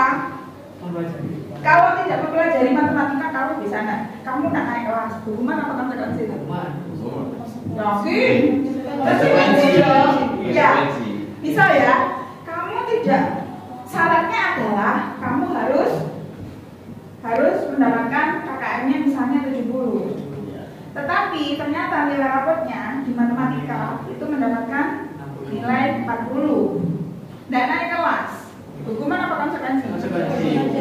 kalau tidak mempelajari matematika, kamu bisa nggak? Kamu nggak naik kelas. Hukuman apa konsekuensi itu? Yakin? Konsekuensi dong. Ya. Misal ya, kamu tidak. Syaratnya adalah kamu harus mendapatkan KKM-nya misalnya 70. Tetapi ternyata nilai rapotnya di matematika itu mendapatkan nilai 40. Dan naik kelas. Hukuman apa konsekuensi?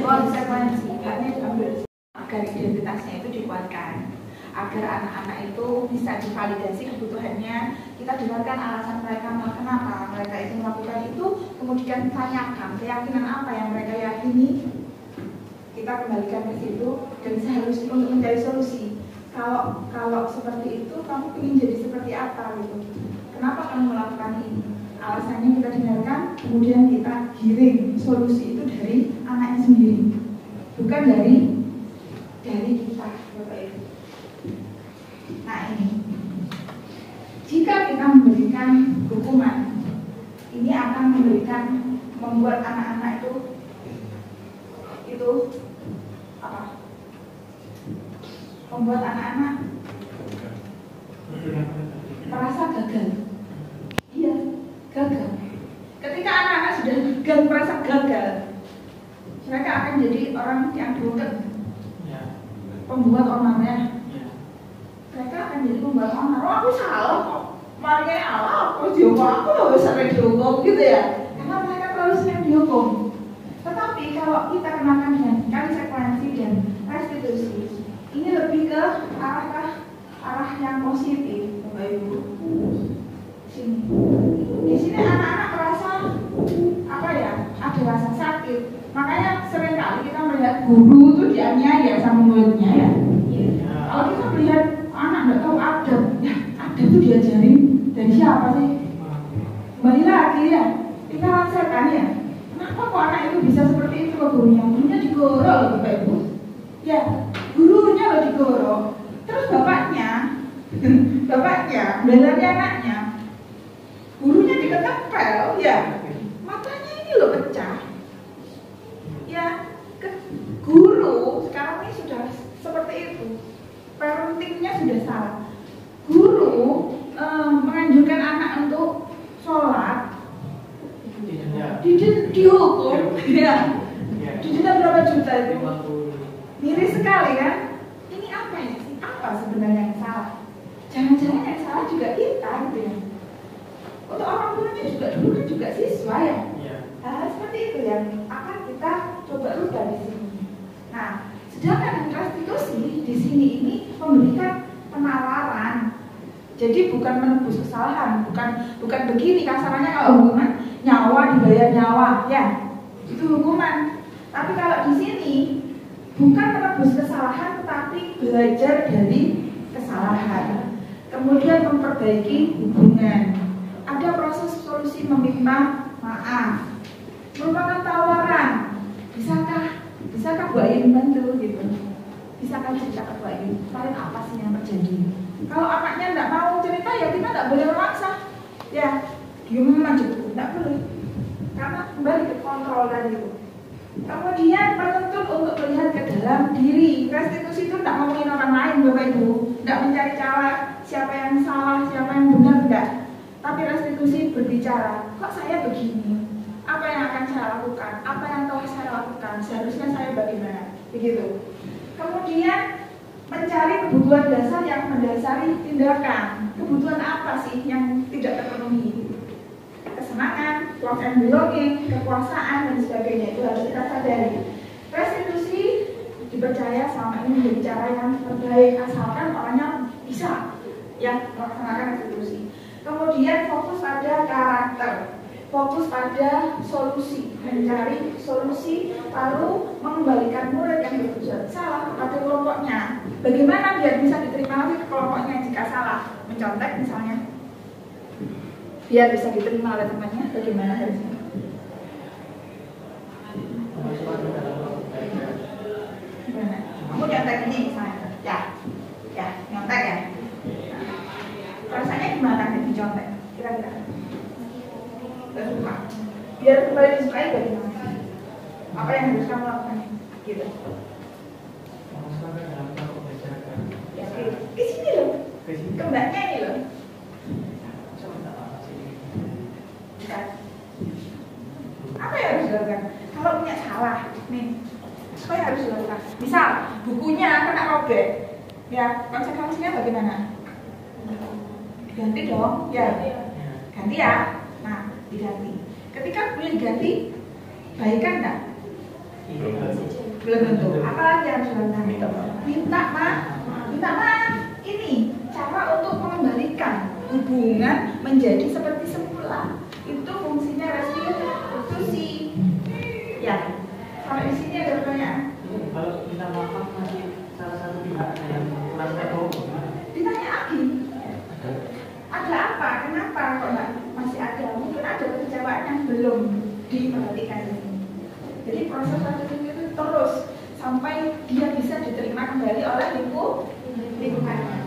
Konsekuensi. Haknya diambil agar identitasnya itu dikuatkan, agar anak-anak itu bisa divalidasi kebutuhannya. Kita dengarkan alasan mereka kenapa mereka itu melakukan itu, kemudian tanyakan keyakinan apa yang mereka yakini. Kita kembalikan ke situ dan seharusnya untuk mencari solusi. Kalau seperti itu, kamu ingin jadi seperti apa gitu? Kenapa kamu melakukan ini? Alasannya kita dengarkan, kemudian kita giring solusi itu dari anaknya sendiri, bukan dari kita, Bapak Ibu. Nah ini, jika kita memberikan hukuman, ini akan membuat anak-anak itu apa? Membuat anak-anak merasa gagal. Iya. Gagal. Ketika anak-anak sudah merasa gagal, mereka akan jadi orang yang butet, pembuat onar. Mereka akan jadi pembuat onar. Oh, aku salah kok. Mariknya Allah, aku dihukum, aku loh sampai dihukum gitu ya. Karena mereka terlalu sering dihukum. Tetapi kalau kita kenakan dengan konsekuensi dan restitusi, ini lebih ke arah yang positif, Bapak Ibu. Di sini anak-anak merasa apa ya? Ada rasa sakit. Makanya seringkali kita melihat guru itu dianiaya sama muridnya ya. Kalau kita melihat anak nggak tahu adab, ya adab itu diajarin dari siapa sih? Kembali lagi ya, kita rasakan ya. Kenapa kok anak itu bisa seperti itu ke gurunya? Gurunya digorok, Bapak Ibu. Ya, gurunya lo digorok. Terus bapaknya belanya anaknya. Gurunya diketepel, ya matanya ini loh pecah. Ya, guru sekarang ini sudah seperti itu. Parentingnya sudah salah. Guru menganjurkan anak untuk sholat, dihukum, ya. Didenda berapa juta itu? Miris sekali kan? Ini apa ya sih? Apa sebenarnya yang salah? Jangan-jangan yang salah juga kita, gitu ya. Untuk orang tuanya juga dulu kan juga siswa ya. Hal seperti itu yang akan kita coba rubah di sini. Nah, sedangkan restitusi di sini ini memberikan penawaran Jadi bukan menebus kesalahan, bukan begini kasarannya kalau hukuman nyawa dibayar nyawa, ya itu hukuman. Tapi kalau di sini bukan menebus kesalahan, tetapi belajar dari kesalahan, kemudian memperbaiki hubungan. Ada proses solusi meminta maaf, merupakan tawaran. Bisakah Bu Ain bantu gitu? Bisakah cerita ke Bu Ain? Kemarin apa sih yang terjadi? Kalau anaknya tidak mau cerita, ya kita tidak boleh memaksa. Ya, diem aja Bu, tidak boleh. Karena kembali ke kontrol tadi itu. Kemudian menuntut untuk melihat ke dalam diri. Restitusi itu tidak ngomongin orang lain Bapak Ibu, tidak mencari cara siapa yang salah, siapa yang benar, tidak. Tapi restitusi berbicara, kok saya begini? Apa yang akan saya lakukan? Apa yang telah saya lakukan? Seharusnya saya bagaimana? Begitu. Kemudian mencari kebutuhan dasar yang mendasari tindakan. Kebutuhan apa sih yang tidak terpenuhi? Kesenangan, love and belonging, kekuasaan dan sebagainya, itu harus kita sadari. Restitusi dipercaya selama ini menjadi cara yang terbaik asalkan orangnya bisa yang melaksanakan restitusi. Kemudian fokus pada karakter, fokus pada solusi, mencari solusi, lalu mengembalikan murid yang berbuat salah kepada kelompoknya. Bagaimana biar bisa diterima lagi ke kelompoknya jika salah? Mencontek misalnya, biar bisa diterima oleh temannya, bagaimana harusnya? Gimana? Kamu nyontek ini misalnya, ya, nyontek ya. Rasanya gimana nih dicontek? Kira-kira? Gak suka. Biar kembali disukai bagaimana? Apa yang harus kamu lakukan? Gitu. Ya, ke sini loh. Kembangnya ini loh. Apa yang harus dilakukan? Kalau punya salah, nih, apa yang harus dilakukan? Misal, bukunya kena robek, ya konsekuensinya bagaimana? Ganti dong, ya, ganti ya. Nah, diganti. Ketika boleh diganti, baikkan nggak? Belum tentu. Apalagi yang harus dilakukan? Minta maaf. Ini cara untuk mengembalikan hubungan menjadi seperti semula. Itu fungsinya restitusi. Ya, sampai di sini ada pertanyaan. Kalau kita maaf masih salah satu pihak yang kurang tahu, ditanya lagi. Ada apa? Kenapa kok masih ada? Mungkin ada kekecewaan yang belum diperhatikan ini. Jadi proses restitusi itu terus sampai dia bisa diterima kembali oleh lingkungannya.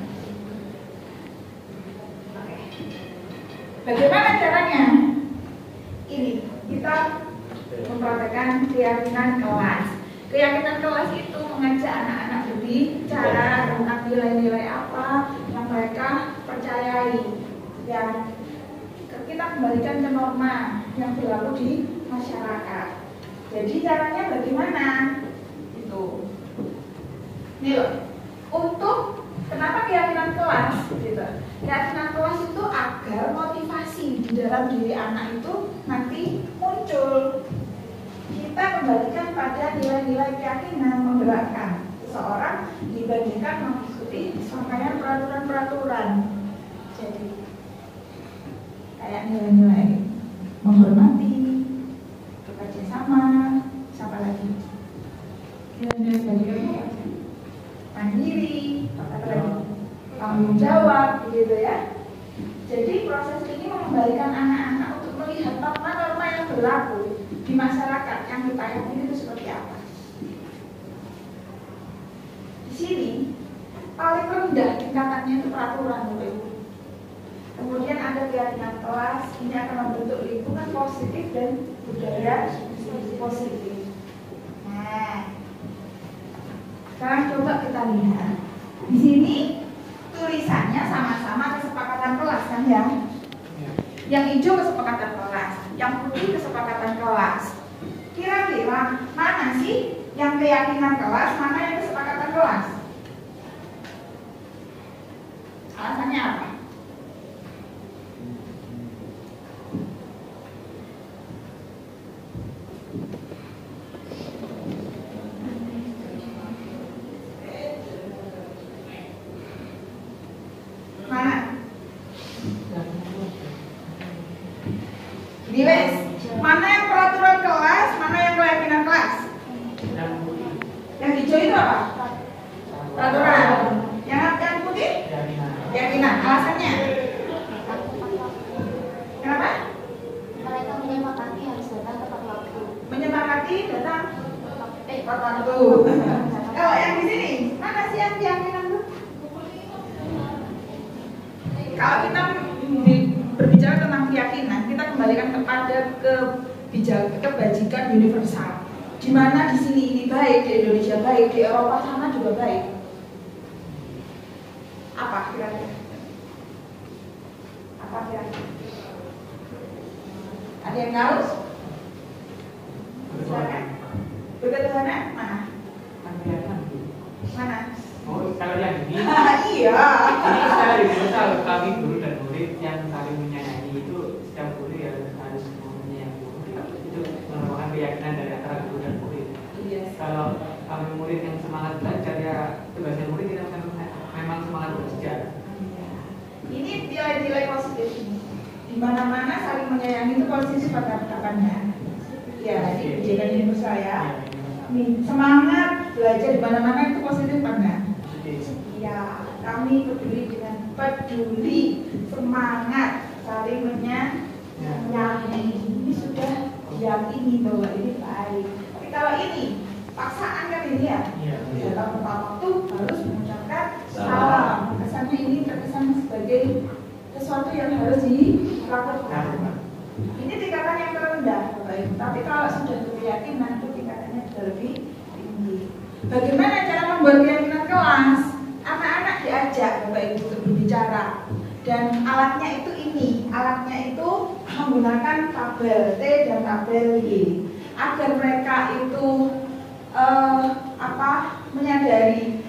Oke. Bagaimana caranya? Ini kita mempraktekkan keyakinan kelas. Keyakinan kelas itu mengajak anak-anak berbicara tentang nilai-nilai apa yang mereka percayai. Ya, kita kembalikan ke norma yang berlaku di masyarakat. Jadi caranya bagaimana? Itu. Nih loh, untuk kenapa keyakinan kelas? Gitu. Keyakinan kelas itu agar motivasi di dalam diri anak itu nanti muncul. Kita kembalikan pada nilai-nilai keyakinan menggerakkan seseorang dibandingkan mengikuti serangkaian peraturan-peraturan. Jadi kayak nilai-nilai menghormati, bekerja sama, siapa lagi? Nilai-nilai sebagai mandiri, apa lagi? Tanggung jawab, begitu ya. Jadi proses ini mengembalikan anak-anak untuk melihat norma-norma yang berlaku di masyarakat yang kita yakini itu seperti apa. Di sini paling rendah tingkatannya itu peraturan, Bapak Ibu. Kemudian ada keyakinan kelas, ini akan membentuk lingkungan positif dan budaya positif. Nah, sekarang coba kita lihat. Di sini tulisannya sama-sama kesepakatan kelas kan ya? Yang hijau kesepakatan kelas, yang putih kesepakatan kelas. Kira-kira mana sih yang keyakinan kelas, mana yang kesepakatan kelas? Alasannya apa? Mana? Wes, mana yang peraturan kelas, mana yang keyakinan kelas? Yang hijau itu apa? Peraturan. Yang putih? Keyakinan. Alasannya? Kenapa? Mereka menyepakati harus datang tepat waktu. Menyepakati datang tepat waktu. Kalau yang di sini, mana sih yang keyakinan tuh? Kalau kita berbicara tentang keyakinan, kita kembalikan kepada kebajikan universal. Di mana di sini ini baik, di Indonesia baik, di Eropa sana juga baik. Apa kira-kira? Apa kira-kira? Ada yang tahu? Silakan. Berketuhanan mana? Mana? Oh, kalau yang ini Iya. ini secara universal, kami guru dan murid yang saling menyayangi itu setiap guru ya harus menyayangi murid. Itu merupakan keyakinan dari antara guru dan murid. Yes. Kalau kami murid yang semangat belajar ya tugasnya murid kita memang semangat belajar. Ini nilai-nilai positif. Di mana-mana saling menyayangi itu positif pada harapannya. Ya, ini kebijakan universal ya. Nih, semangat belajar di mana-mana itu positif pada. Ya, kami peduli dengan peduli, semangat, saling menyayangi. Ini sudah diyakini bahwa ini baik. Tapi kalau ini paksaan kan ini ya, datang tepat waktu harus mengucapkan salam. Kesannya ini terkesan sebagai sesuatu yang harus dilakukan. Ini tingkatan yang terendah, baik. Tapi kalau sudah keyakinan itu tingkatannya sudah lebih tinggi. Bagaimana cara membuat keyakinan kelas? Anak-anak diajak Bapak Ibu untuk berbicara. Dan alatnya itu ini, alatnya itu menggunakan tabel T dan tabel Y agar mereka itu menyadari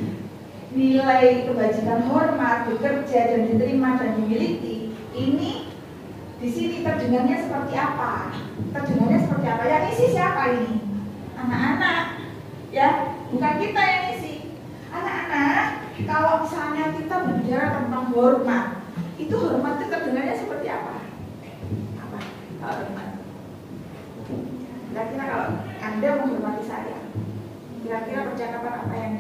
nilai kebajikan hormat, bekerja dan diterima dan dimiliki. Ini di sini terdengarnya seperti apa? Terdengarnya seperti apa? Yang isi siapa ini? Anak-anak, ya, bukan kita yang isi. Anak-anak, kalau misalnya kita berbicara tentang hormat, itu hormat itu terdengarnya seperti apa? Apa? Kalau hormat? Kira-kira kalau Anda menghormati saya, kira-kira percakapan apa yang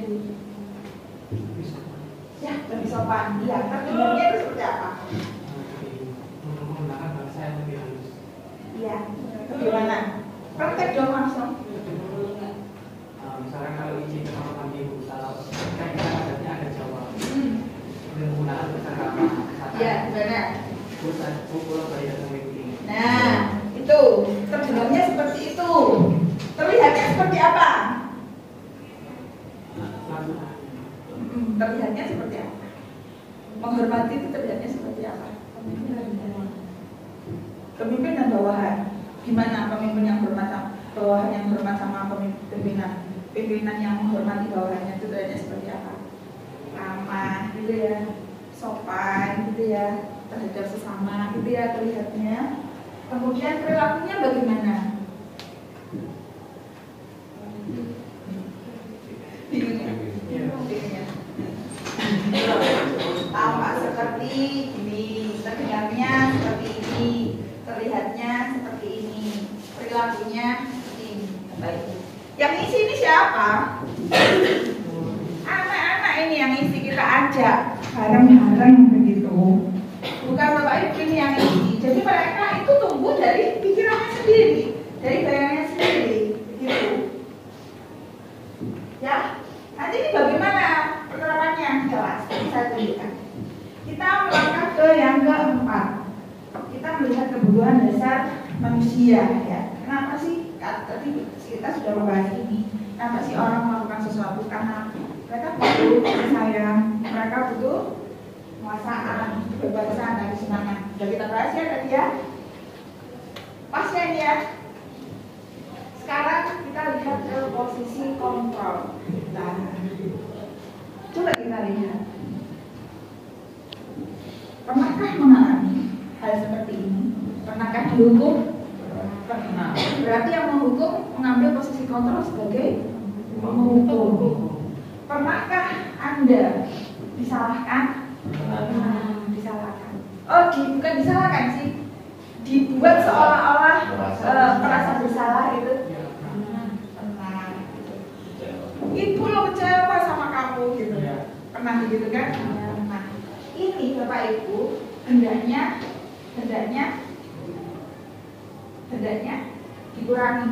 ya, lebih sopan. Iya, terdengarnya itu seperti apa? Menggunakan bahasa yang lebih halus. Iya, bagaimana? Praktek dong langsung. Misalkan kalau izin ke kamar mandi ibu, kalau kan kita adatnya ada Jawa, menggunakan bahasa apa? Iya, benar. Pulau bayi dan mengikuti. Nah, itu terdengarnya seperti itu. Terlihatnya seperti apa? Terlihatnya seperti apa? Menghormati itu terlihatnya seperti apa? Pemimpin dan bawahan. Gimana pemimpin yang hormat sama bawahan yang hormat sama pimpinan? Pimpinan yang menghormati bawahannya itu terlihatnya seperti apa? Ramah gitu ya, sopan gitu ya, terhadap sesama gitu ya terlihatnya. Kemudian perilakunya bagaimana? Tampak seperti ini, terdengarnya seperti ini, terlihatnya seperti ini, perilakunya seperti ini. Baik. Yang isi ini siapa? Anak-anak ini yang isi, kita ajak bareng-bareng begitu. Bukan Bapak Ibu ini yang isi. Jadi mereka itu tumbuh dari pikirannya sendiri, dari bayangannya sendiri, begitu. Ya, nanti ini bagaimana penerapannya? Jelas, saya tunjukkan. Kita melangkah ke yang keempat. Kita melihat kebutuhan dasar manusia, ya. Kenapa sih? Tadi kita sudah membahas ini. Kenapa sih orang melakukan sesuatu? Karena mereka butuh kasih sayang, mereka butuh penguasaan, kebebasan dan kesenangan. Sudah kita bahas ya tadi ya. Pasnya ini ya. Sekarang kita lihat ke posisi kontrol. Nah, coba kita lihat. Pernahkah mengalami hal seperti ini? Pernahkah dihukum? Pernah. Berarti yang menghukum mengambil posisi kontrol sebagai menghukum. Pernahkah Anda disalahkan? Disalahkan. Oh, bukan disalahkan sih. Dibuat seolah-olah merasa bersalah itu pernah gitu. Ibu lo kecewa sama kamu gitu, pernah gitu kan? Nah ini bapak ibu hendaknya dikurangi.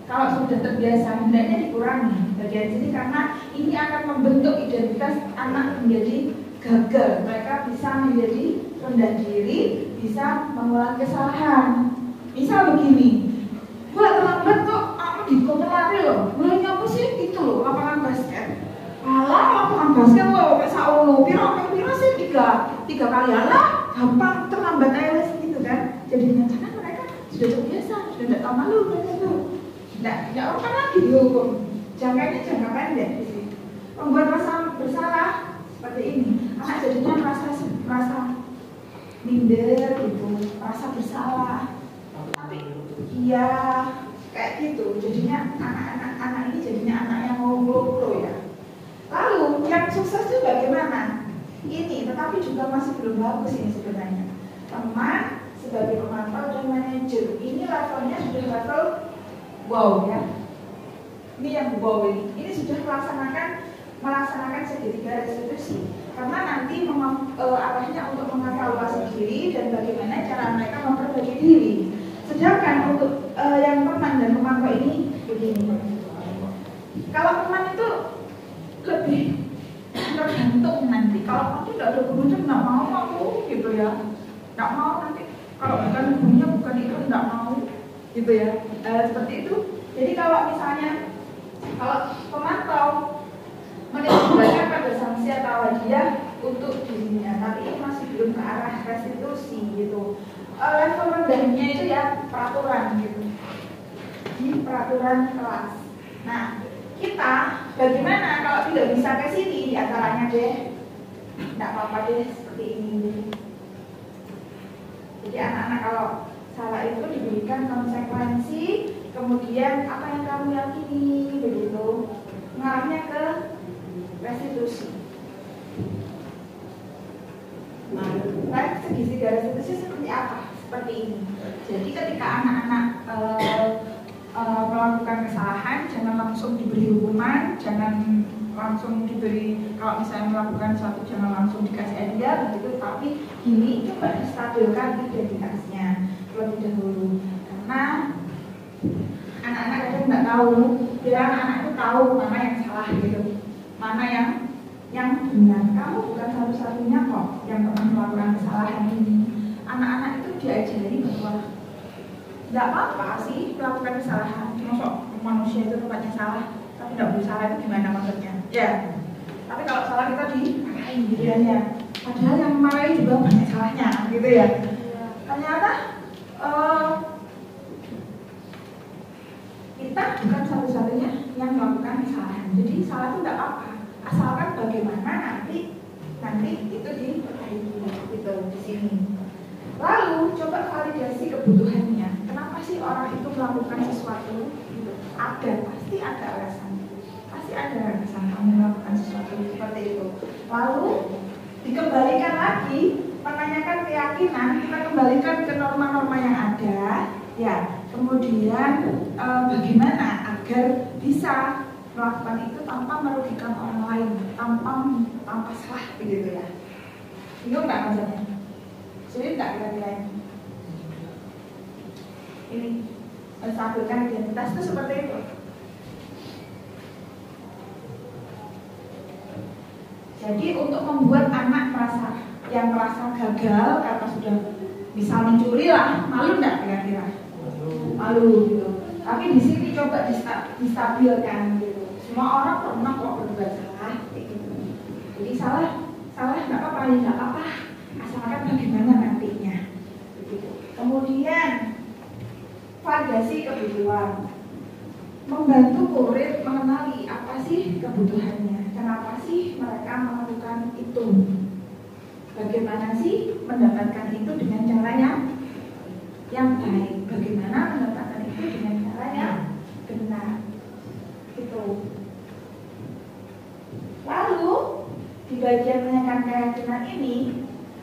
Kalau sudah terbiasa hendaknya dikurangi bagian sini karena ini akan membentuk identitas anak menjadi gagal. Mereka bisa menjadi rendah diri, bisa mengulangi kesalahan. Misal begini, gua terlambat kok aku di lari loh. Mulai apa sih itu loh lapangan basket. Alah lapangan basket loh kayak saulo. Piro sih tiga kali alah gampang terlambat aja gitu kan. Jadinya karena mereka sudah terbiasa, sudah tidak tahu malu mereka tuh. Tidak akan lagi dihukum. Jangkanya jangka pendek di sini. Membuat rasa bersalah seperti ini. Anak jadinya merasa minder gitu, merasa bersalah. Tapi iya kayak gitu. Jadinya anak ini jadinya anak yang ngobrol ya. Lalu yang sukses itu bagaimana? Ini tetapi juga masih belum bagus ini sebenarnya. Teman sebagai pemantau dan manajer ini levelnya sudah level wow ya. Ini yang wow ini. Ini sudah melaksanakan segitiga restitusi. Karena nanti arahnya untuk mengevaluasi diri dan bagaimana cara mereka memperbaiki diri. Sedangkan untuk yang teman dan pemantau ini begini. Kalau teman itu lebih tergantung nanti. Kalau nanti tidak ada gurunya nggak mau aku gitu ya. Nggak mau nanti. Kalau bukan gurunya bukan itu nggak mau gitu ya. Seperti itu. Jadi kalau misalnya kalau pemantau menimbulkan pada sanksi atau hadiah untuk dirinya, tapi ini masih belum ke arah restitusi gitu. Level rendahnya itu ya peraturan gitu, di peraturan kelas. Nah kita bagaimana kalau tidak bisa ke sini diantaranya deh, tidak apa-apa deh seperti ini. Jadi anak-anak kalau salah itu diberikan konsekuensi, kemudian apa yang kamu yakini begitu, mengarahnya ke restitusi. Nah, segitiga restitusi seperti apa? Seperti ini. Jadi ketika anak-anak melakukan kesalahan, jangan langsung diberi hukuman, jangan langsung diberi, kalau misalnya melakukan sesuatu jangan langsung dikasih hadiah begitu, tapi ini coba distabilkan identitasnya terlebih dahulu. Karena anak-anak kadang nggak tahu, biar anak itu tahu mana yang salah gitu, mana yang benar. Kamu bukan satu-satunya kok yang pernah melakukan kesalahan ini. Anak-anak itu diajari bahwa tidak apa-apa sih melakukan kesalahan. Masuk manusia itu tempatnya salah, tapi tidak bersalah itu gimana maksudnya? Ya. Tapi kalau salah kita dimarahin gitu ya. Padahal yang marahin juga banyak salahnya, gitu ya. Ternyata kita bukan satu-satunya yang melakukan kesalahan. Jadi salah itu tidak apa, asalkan bagaimana nanti itu diperbaiki gitu di sini. Lalu coba validasi kebutuhannya. Kenapa sih orang itu melakukan sesuatu? Gitu. Pasti ada alasan. Pasti ada alasan kamu melakukan sesuatu seperti itu. Lalu dikembalikan lagi, menanyakan keyakinan, kita kembalikan ke norma-norma yang ada. Ya, kemudian bagaimana agar bisa melakukan itu tanpa merugikan orang lain, tanpa salah begitu ya. Bingung nggak maksudnya? Sulit nggak kira-kira ini? Menstabilkan identitas itu seperti itu. Jadi untuk membuat anak merasa gagal karena sudah bisa mencuri lah, malu nggak kira-kira? Malu gitu. Tapi di sini coba distabilkan gitu. Semua orang pernah kok berbuat salah gitu. Jadi salah nggak apa-apa, nggak apa-apa. Asalkan bagaimana nantinya. Begitu. Kemudian validasi kebutuhan. Membantu murid mengenali apa sih kebutuhannya. Kenapa sih mereka melakukan itu? Bagaimana sih mendapatkan itu dengan caranya yang baik? Bagaimana mendapatkan itu dengan cara yang benar? Itu. Lalu di bagian menanyakan keyakinan ini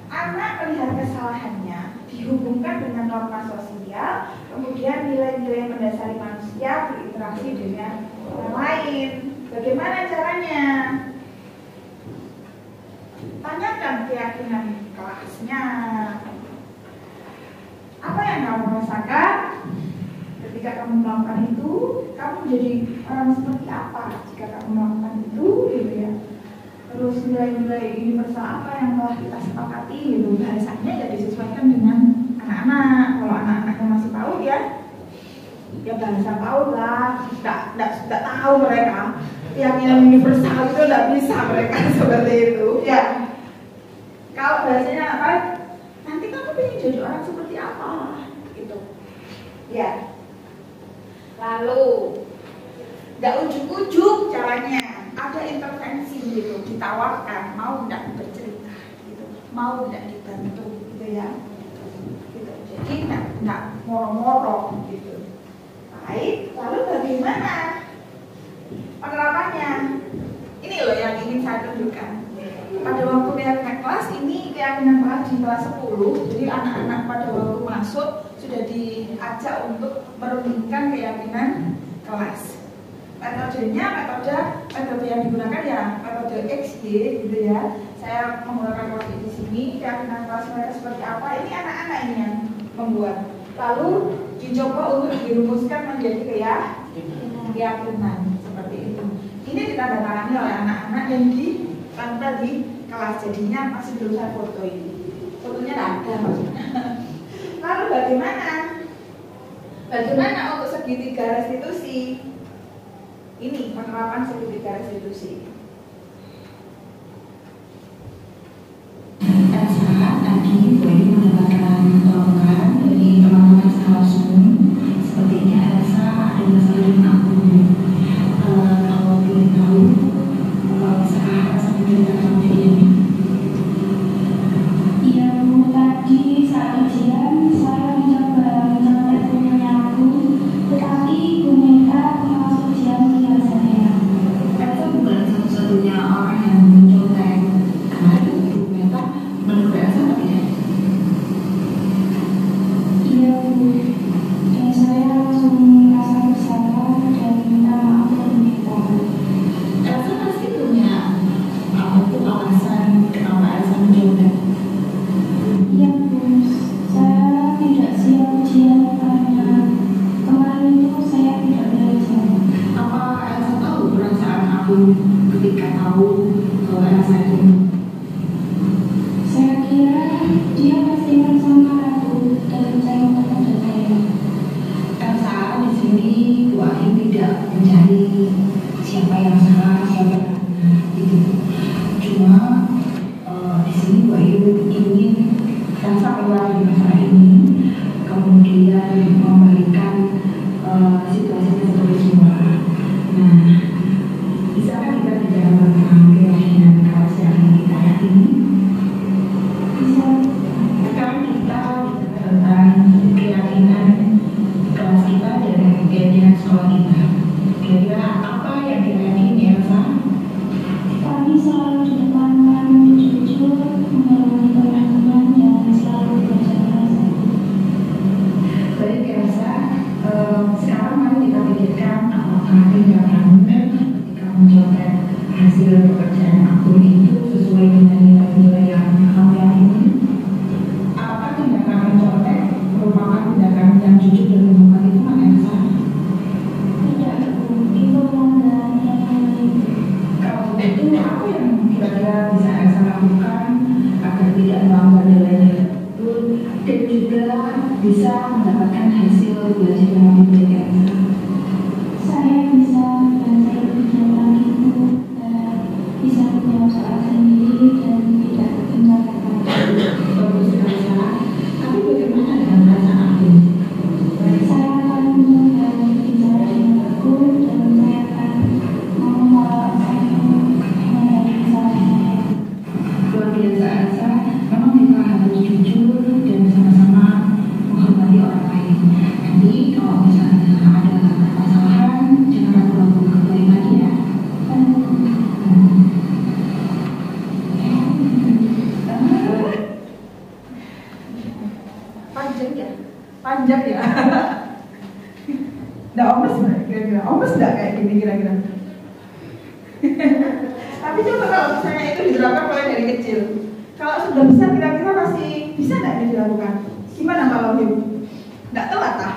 anak melihat kesalahannya dihubungkan dengan norma sosial, kemudian nilai-nilai mendasari manusia berinteraksi dengan orang lain. Bagaimana caranya? Tanyakan keyakinan kelasnya. Apa yang kamu rasakan ketika kamu melakukan itu? Kamu menjadi orang seperti apa jika kamu melakukan itu, gitu ya? Terus nilai-nilai universal apa yang telah kita sepakati, gitu. Bahasanya ya disesuaikan dengan anak-anak. Kalau anak-anaknya masih PAUD ya bahasa PAUD lah. Tidak tahu mereka keyakinan universal itu tidak bisa mereka seperti itu ya. Kalau bahasanya apa? Nanti kamu ingin jadi orang seperti apa, gitu ya. Lalu tidak ujuk-ujuk caranya, ada intervensi gitu, ditawarkan, mau tidak bercerita gitu, mau tidak dibantu gitu ya, gitu. Jadi tidak moro-moro gitu. Baik, lalu bagaimana penerapannya? Ini loh yang ingin saya tunjukkan. Pada waktu keyakinan kelas ini, keyakinan kelas di kelas 10, jadi anak-anak pada waktu masuk sudah diajak untuk merundingkan keyakinan kelas. Metodenya, metode yang digunakan ya metode XY gitu ya. Saya menggunakan kelas di sini, keyakinan kelas mereka seperti apa, ini anak-anak ini yang membuat. Lalu dicoba untuk dirumuskan menjadi keyakinan seperti itu. Ini ditandatangani oleh anak-anak yang ditempel di kelas, jadinya masih belum saya foto ini. Fotonya tidak ada maksudnya. Lalu bagaimana untuk segitiga restitusi? Ini penerapan segitiga restitusi. Tadi boleh mendapatkan tolongan dari teman-teman seharusnya. Sepertinya Elsa ada masalah dengan aku. Kalau boleh tahu, sekarang Elsa menceritakan ini. Iya Bu, tadi saat ujian saya mencoba mencontek punyanya aku, tetapi Bu Meta pengawas ujian menilai saya. Elsa bukan satu-satunya orang yang mencontek. Kemarin Bu Meta menegur Elsa apa tidak? Iya Bu, dan saya langsung merasa bersalah dan minta maaf ke Bu Meta. Elsa pasti punya alasan kenapa Elsa mencontek. Iya Bu, saya tidak siap ujian karena kemarin itu saya tidak belajar. Apa Elsa tahu perasaan aku ketika tahu kalau Elsa itu? Saya kira dia pasti merasa marah Bu dan saya kepada saya. Elsa di sini Bu Ayu tidak mencari siapa yang salah, siapa yang benar, gitu. Cuma di sini Bu Ayu ingin Elsa keluar dari masalah ini, kemudian membalikan situasinya seperti semula. Nah, bisakah kita bicara tentang keyakinan kelas yang kita yakini? Bisa Sekarang kita bicara tentang keyakinan kelas kita dan keyakinan sekolah kita. Kira-kira apa yang kita yakini, Elsa? kami selalu ditekankan untuk jujur, menghormati teman-teman dan selalu belajar keras. Baik, Elsa. Sekarang mari kita pikirkan apakah tindakan ketika mencontek hasil pekerjaan akun itu sesuai dengan nilai-nilai yang kamu yakini? Apakah tindakan mencontek merupakan tindakan yang jujur dan menghormati teman, Elsa? Tidak Bu, itu melanggar nilai-nilai. Kalau begitu, apa yang kira-kira bisa Elsa lakukan agar tidak melanggar nilai-nilai itu dan juga bisa mendapatkan hasil belajar yang lebih baik, Elsa? Saya bisa belajar lebih jauh lagi Bu, dan bisa menjawab soal sendiri dan tidak mencapai. Bagus, Elsa. Tapi bagaimana dengan perasaan aku? Saya akan mencoba bicara dengan aku dan saya akan ngomong kalau saya menghadapi kesalahan saya. Luar biasa, Elsa. Memang kita harus jujur dan sama-sama menghormati orang lain. Nanti kalau misalnya panjang ya. Nggak omes nggak kira-kira? Omes nggak kayak gini kira-kira? Tapi coba kalau misalnya itu diterapkan mulai dari kecil, kalau sudah besar kira-kira masih bisa nggak ini dilakukan? Gimana kalau Him? Nggak telat ah?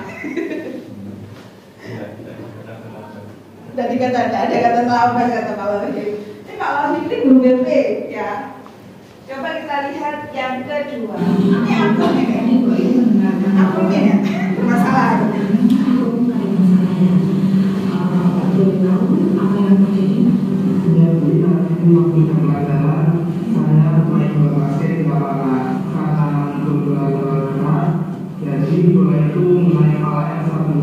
Nggak dikata, nggak ada kata terlambat kata kalau Him. Ini kalau Him ini guru BP ya. Coba kita lihat yang kedua. Ini akunnya kayaknya gue ini mendengarkan. Akunnya ya bermasalah. Apa yang terjadi? Ya, jadi waktu pembelajaran saya mulai berpikir bahwa karena beberapa jadi bola itu mulai kalah yang satu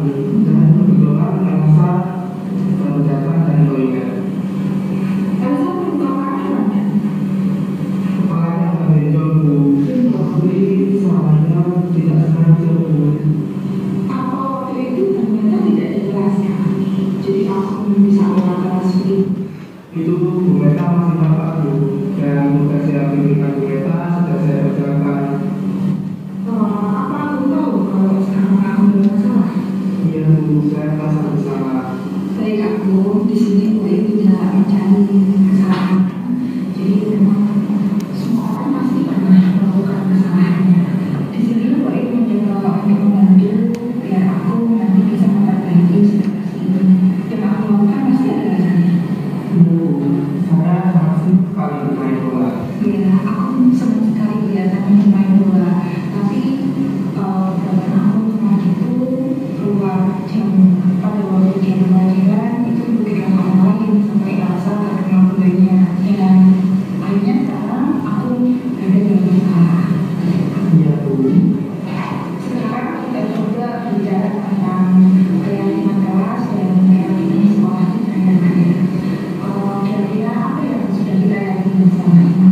dan kebetulan Elsa datang dan mengingat. Elsa merupakan Kepalanya terbentur bu, tapi salahnya tidak sengaja bu. apa waktu itu ternyata tidak dijelaskan. Jadi aku bisa mengatakan seperti Itu Bu Meta masih tampak bu, dan tugas yang diberikan Bu Meta sudah saya kerjakan. apa aku tahu kalau sekarang aku bermasalah. Iya bu, saya merasa bersalah. Baik aku di sini gue tidak mencari kesalahan. Jadi memang semua orang pasti pernah melakukan kesalahannya. Di sini gue mencoba untuk membantu biar aku nanti bisa memperbaiki situasi ini. Yang aku lakukan pasti ada alasannya. Bu, saya sangat suka sekali bermain bola. Ya, aku senang sekali kelihatan main bola. Tapi badan aku kemarin itu keluar jam pada waktu jam pelajaran itu bukan orang lain sampai rasa terkena bolanya. Dan akhirnya sekarang aku berada dalam masalah. Iya bu. Sekarang kita coba bicara tentang keyakinan kelas dan keyakinan sekolah kita yang ada. Kira-kira apa yang sudah kita yakini selama ini?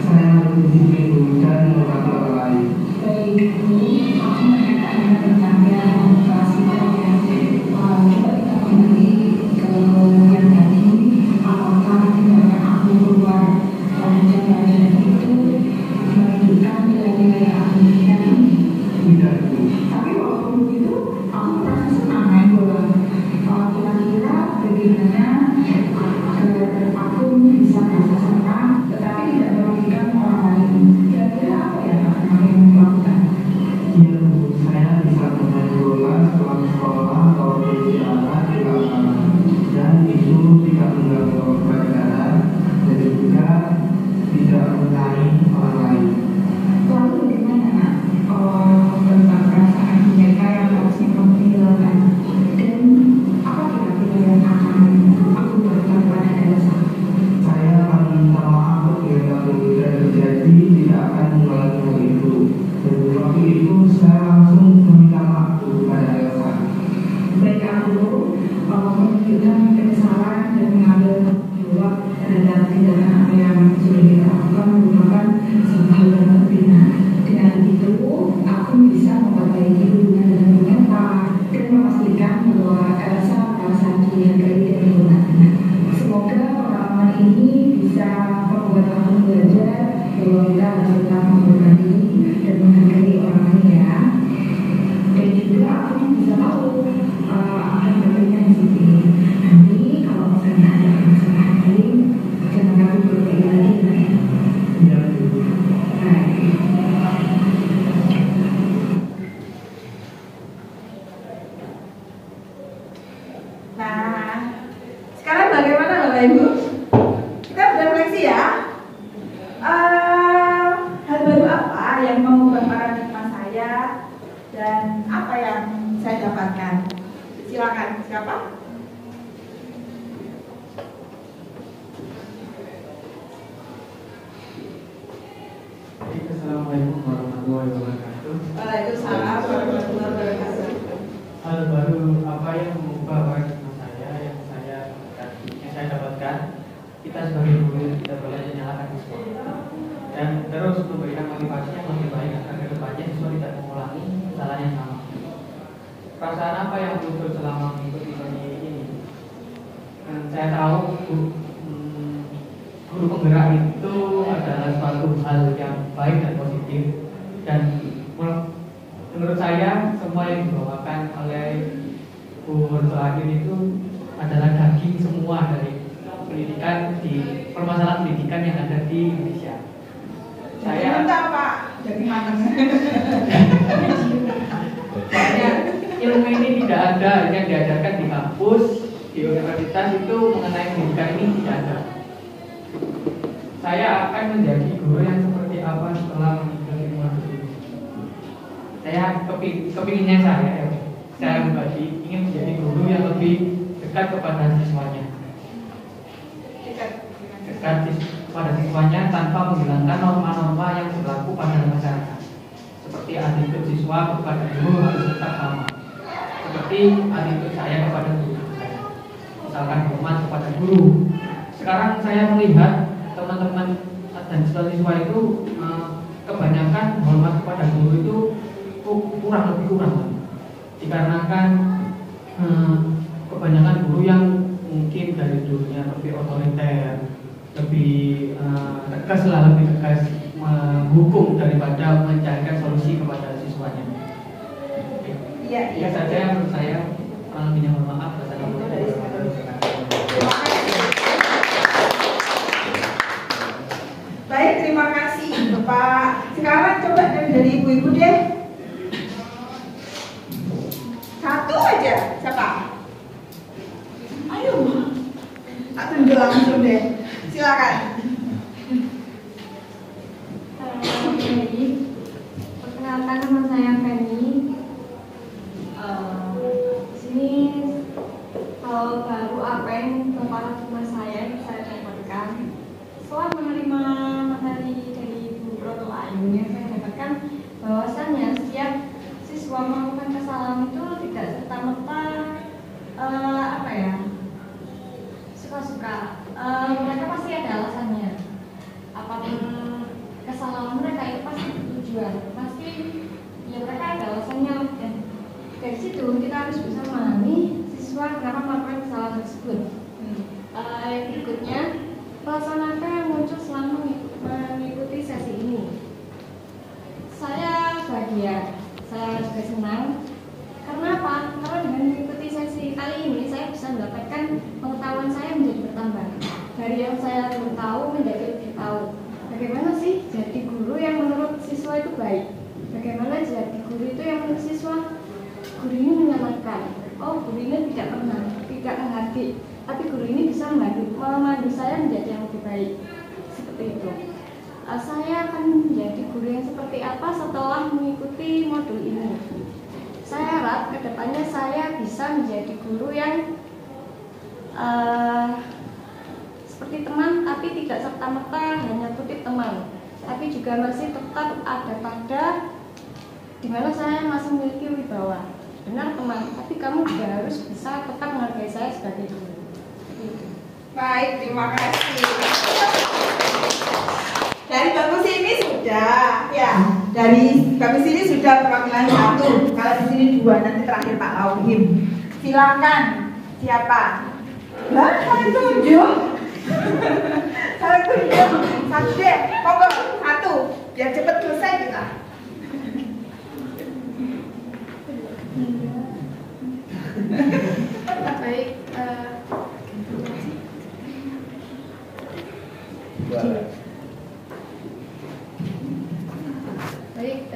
Saya harus disiplin bu dan menghormati orang lain. Baik, Bu, aku menanyakan tentang keyakinan kelas kita ya. Coba kita kembali ke yang tadi. Apakah tindakan aku keluar dari jam pelajaran itu menunjukkan nilai-nilai yang aku yakini? Tidak bu. Tapi waktu itu aku merasa senang main bola. Kira-kira bagaimana agar aku bisa merasa senang tetapi tidak merugikan orang lain? Kira-kira apa yang akan aku lakukan? Iya bu, saya bisa bermain bola setelah sekolah atau beristirahat di lapangan dan itu tidak mengganggu pelajaran dan juga tidak mengenai orang lain. Lalu bagaimana tentang perasaan mereka yang harusnya kamu tinggalkan? Dan apa kira-kira yang akan aku lakukan pada Elsa? Saya akan minta maaf kepada Bu dan berjanji tidak akan mengulangi hal itu. Dan waktu itu saya langsung meminta maaf Bu pada Elsa. Baik aku menunjukkan penyesalan dan mengambil tanggung jawab terhadap tindakan apa yang sudah kita lakukan merupakan suatu hal yang berbeda. Dengan itu, aku bisa memperbaiki hubungan dengan Bu Meta dan memastikan bahwa Elsa merasa dihargai dan dihormati. Semoga pengalaman ini bisa membuat aku belajar bahwa kita harus tetap menghormati dan menghargai orang lain ya. Dan juga aku bisa tahu akan bertanya di sini. Nanti kalau misalnya ada permasalahan lain, jangan ragu berbeda lagi ya. Iya Bu. Baik. Nah, sekarang bagaimana Bapak Ibu? Kita berefleksi ya. Hal baru apa yang mengubah paradigma saya dan apa yang saya dapatkan? Silakan, siapa? Assalamualaikum warahmatullahi wabarakatuh. Waalaikumsalam warahmatullahi wabarakatuh. Hal baru apa yang mengubah paradigma saya yang saya dapatkan? Kita sebagai guru tidak boleh menyalahkan siswa dan terus memberikan motivasi yang lebih baik agar kedepannya siswa tidak mengulangi kesalahan yang sama. Perasaan apa yang muncul selama mengikuti seni ini? Saya tahu guru penggerak itu adalah suatu hal yang baik dan positif dan menurut menurut saya semua yang dibawakan oleh Bu Hurtulain itu adalah daging semua dari pendidikan di permasalahan pendidikan yang ada di Indonesia. Saya Pak, jadi matang. Soalnya ilmu ini tidak ada yang diajarkan di kampus, di universitas itu mengenai pendidikan ini tidak ada. Saya akan menjadi guru yang seperti apa setelah mengikuti modul ini. Saya kepinginnya saya pribadi ingin menjadi guru yang lebih dekat kepada siswanya. Dekat pada siswanya tanpa menghilangkan norma-norma yang berlaku pada masyarakat. Seperti attitude siswa kepada guru harus tetap sama. Seperti attitude saya kepada guru saya. Misalkan hormat kepada guru. Sekarang saya melihat teman-teman dan siswa itu kebanyakan hormat kepada guru itu kurang. Dikarenakan kebanyakan guru yang mungkin dari dulunya lebih otoriter, lebih tegas menghukum daripada mencarikan solusi kepada siswanya. Iya saja yang menurut saya. Lebihnya mohon maaf. Baik, terima kasih Bapak. Sekarang coba dari ibu-ibu deh. Satu aja, siapa? Ayo, tak tunjuk langsung deh. Silakan. Perkenalkan, nama saya Feni. Sini hal baru apa yang Bapak rumah saya bisa dapatkan setelah menerima materi dari Bu Hurtulain, yang saya dapatkan bahwasannya setiap siswa melakukan kesalahan itu tidak serta-merta suka-suka. Mereka pasti ada alasannya. Apapun kesalahan mereka itu pasti bertujuan, pasti ya mereka ada alasannya. Dan dari situ kita harus bisa memahami siswa kenapa melakukan kesalahan tersebut. Yang berikutnya, perasaan apa yang muncul selama mengikuti sesi ini? Saya bahagia, saya juga senang. Karena apa? Karena dengan mengikuti sesi kali ini saya bisa mendapatkan pengetahuan saya menjadi bertambah. Dari yang saya belum tahu menjadi lebih tahu. Bagaimana sih jadi guru yang menurut siswa itu baik? Bagaimana jadi guru itu yang menurut siswa? Guru ini menyelamatkan. Oh, guru ini tidak menghargai, tapi guru ini bisa memandu saya menjadi yang lebih baik. Seperti itu. Saya akan menjadi guru yang seperti apa setelah mengikuti modul ini. Saya harap kedepannya saya bisa menjadi guru yang seperti teman, tapi tidak serta-merta hanya kutip teman, tapi juga masih tetap ada pada dimana saya masih memiliki wibawa. Benar teman, tapi kamu juga harus bisa tetap menghargai saya sebagai guru. Baik, terima kasih. Dari bagus ini sudah, ya. Dari bagus ini sudah perwakilan satu. Kalau di sini dua, nanti terakhir Pak Lauhim. Silakan. Siapa? Lah, saling tunjuk. Saling tunjuk. Satu deh, monggo satu. Biar cepat selesai kita. Baik.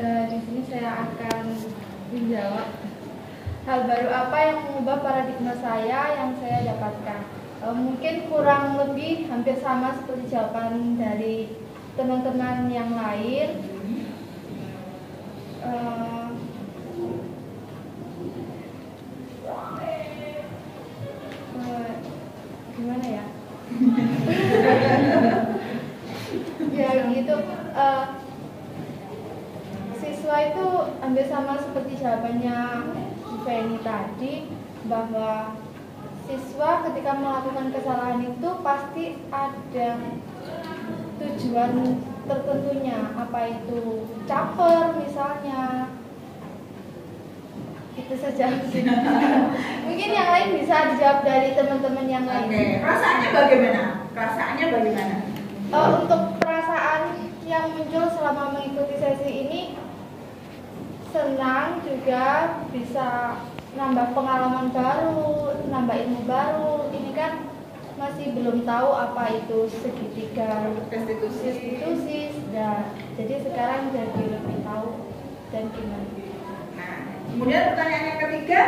Di sini saya akan menjawab hal baru apa yang mengubah paradigma saya yang saya dapatkan. Mungkin kurang lebih hampir sama seperti jawaban dari teman-teman yang lain. Gimana ya? Ya gitu. Siswa itu hampir sama seperti jawabannya Feni tadi, bahwa siswa ketika melakukan kesalahan itu pasti ada tujuan tertentunya, apa itu caper misalnya. Itu saja. Mungkin yang lain bisa dijawab dari teman-teman yang lain. Oke, perasaannya bagaimana? Perasaannya bagaimana? Untuk perasaan yang muncul selama mengikuti sesi ini, senang juga bisa nambah pengalaman baru, nambah ilmu baru. Ini kan masih belum tahu apa itu segitiga restitusi. Nah, jadi sekarang jadi lebih tahu dan gimana. Nah, kemudian pertanyaan yang ketiga,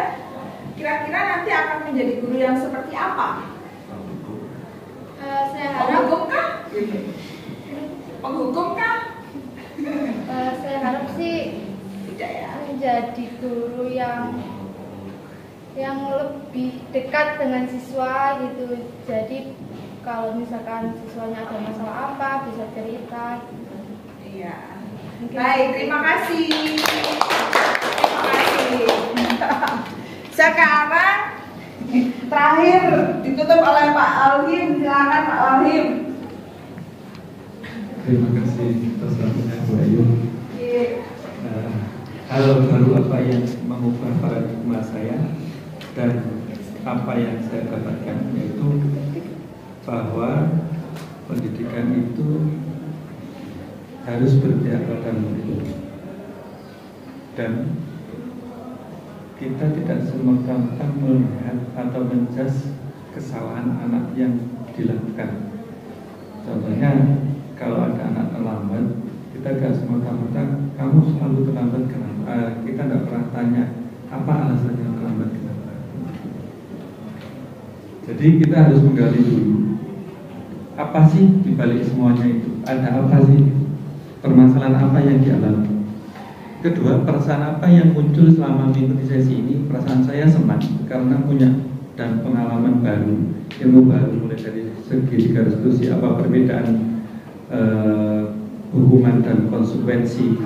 kira-kira nanti akan menjadi guru yang seperti apa? Saya harap Penghukum kah? Saya harap sih Tidak ya. menjadi guru yang lebih dekat dengan siswa gitu. Jadi kalau misalkan siswanya ada masalah apa bisa cerita. Iya. Baik, terima kasih. Sekarang terakhir ditutup oleh Pak Alhim. Silakan Pak Alhim. Terima kasih atas waktunya Bu Ayu. Hal baru apa yang mengubah paradigma saya dan apa yang saya dapatkan yaitu bahwa pendidikan itu harus berpihak pada murid dan kita tidak semerta-merta melihat atau menjudge kesalahan anak yang dilakukan. Contohnya kalau ada anak terlambat, kita tidak semerta-merta kamu selalu terlambat kenapa? Kita tidak pernah tanya apa alasannya terlambat kenapa. Jadi kita harus menggali dulu apa sih dibalik semuanya itu, ada apa sih, permasalahan apa yang dialami. Kedua, perasaan apa yang muncul selama mengikuti sesi ini? Perasaan saya senang karena punya dan pengalaman baru, ilmu baru, mulai dari segitiga restitusi, apa perbedaan hukuman dan konsekuensi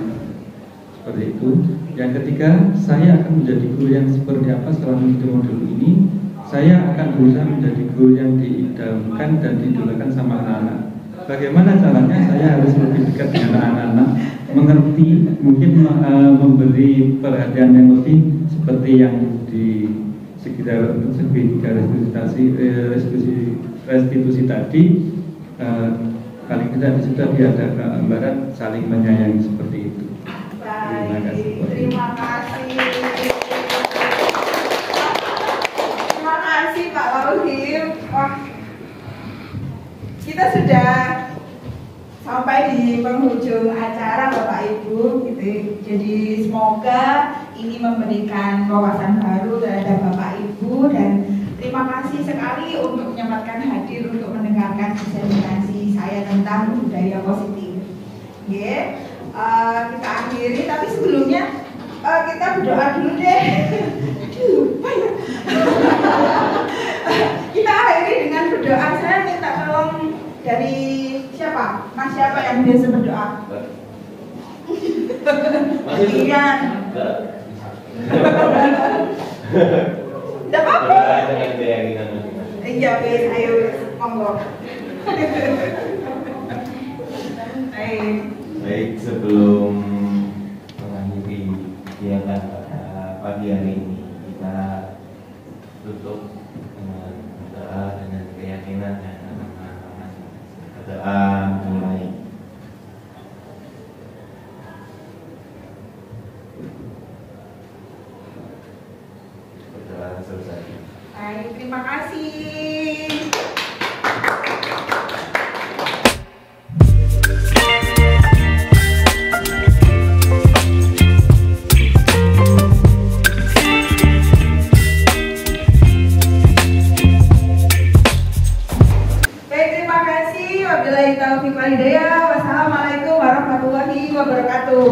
seperti itu. Yang ketiga, saya akan menjadi guru yang seperti apa setelah mengikuti modul ini. Saya akan berusaha menjadi guru yang diidamkan dan diidolakan sama anak-anak. Bagaimana caranya? Saya harus lebih dekat dengan anak-anak, mengerti, mungkin memberi perhatian yang lebih seperti yang di segitiga restitusi tadi. Paling tidak di situ ada gambaran saling menyayangi seperti itu. Terima kasih. Terima kasih Pak Alhim. Wah, kita sudah sampai di penghujung acara Bapak Ibu gitu. Jadi semoga ini memberikan wawasan baru terhadap Bapak Ibu dan terima kasih sekali untuk menyempatkan hadir untuk mendengarkan presentasi saya tentang budaya positif. Kita akhiri, tapi sebelumnya kita berdoa dulu deh. Lupa ya. Kita akhiri dengan berdoa. Saya minta tolong dari siapa? Mas siapa yang biasa berdoa? Ian. Tidak apa-apa. Iya, ayo monggo. Baik, sebelum mengakhiri kegiatan pada pagi hari ini, kita tutup dengan doa dengan keyakinan dan amanah. Doa mulai. Berdoa selesai. Baik, terima kasih. Wassalamualaikum warahmatullahi wabarakatuh.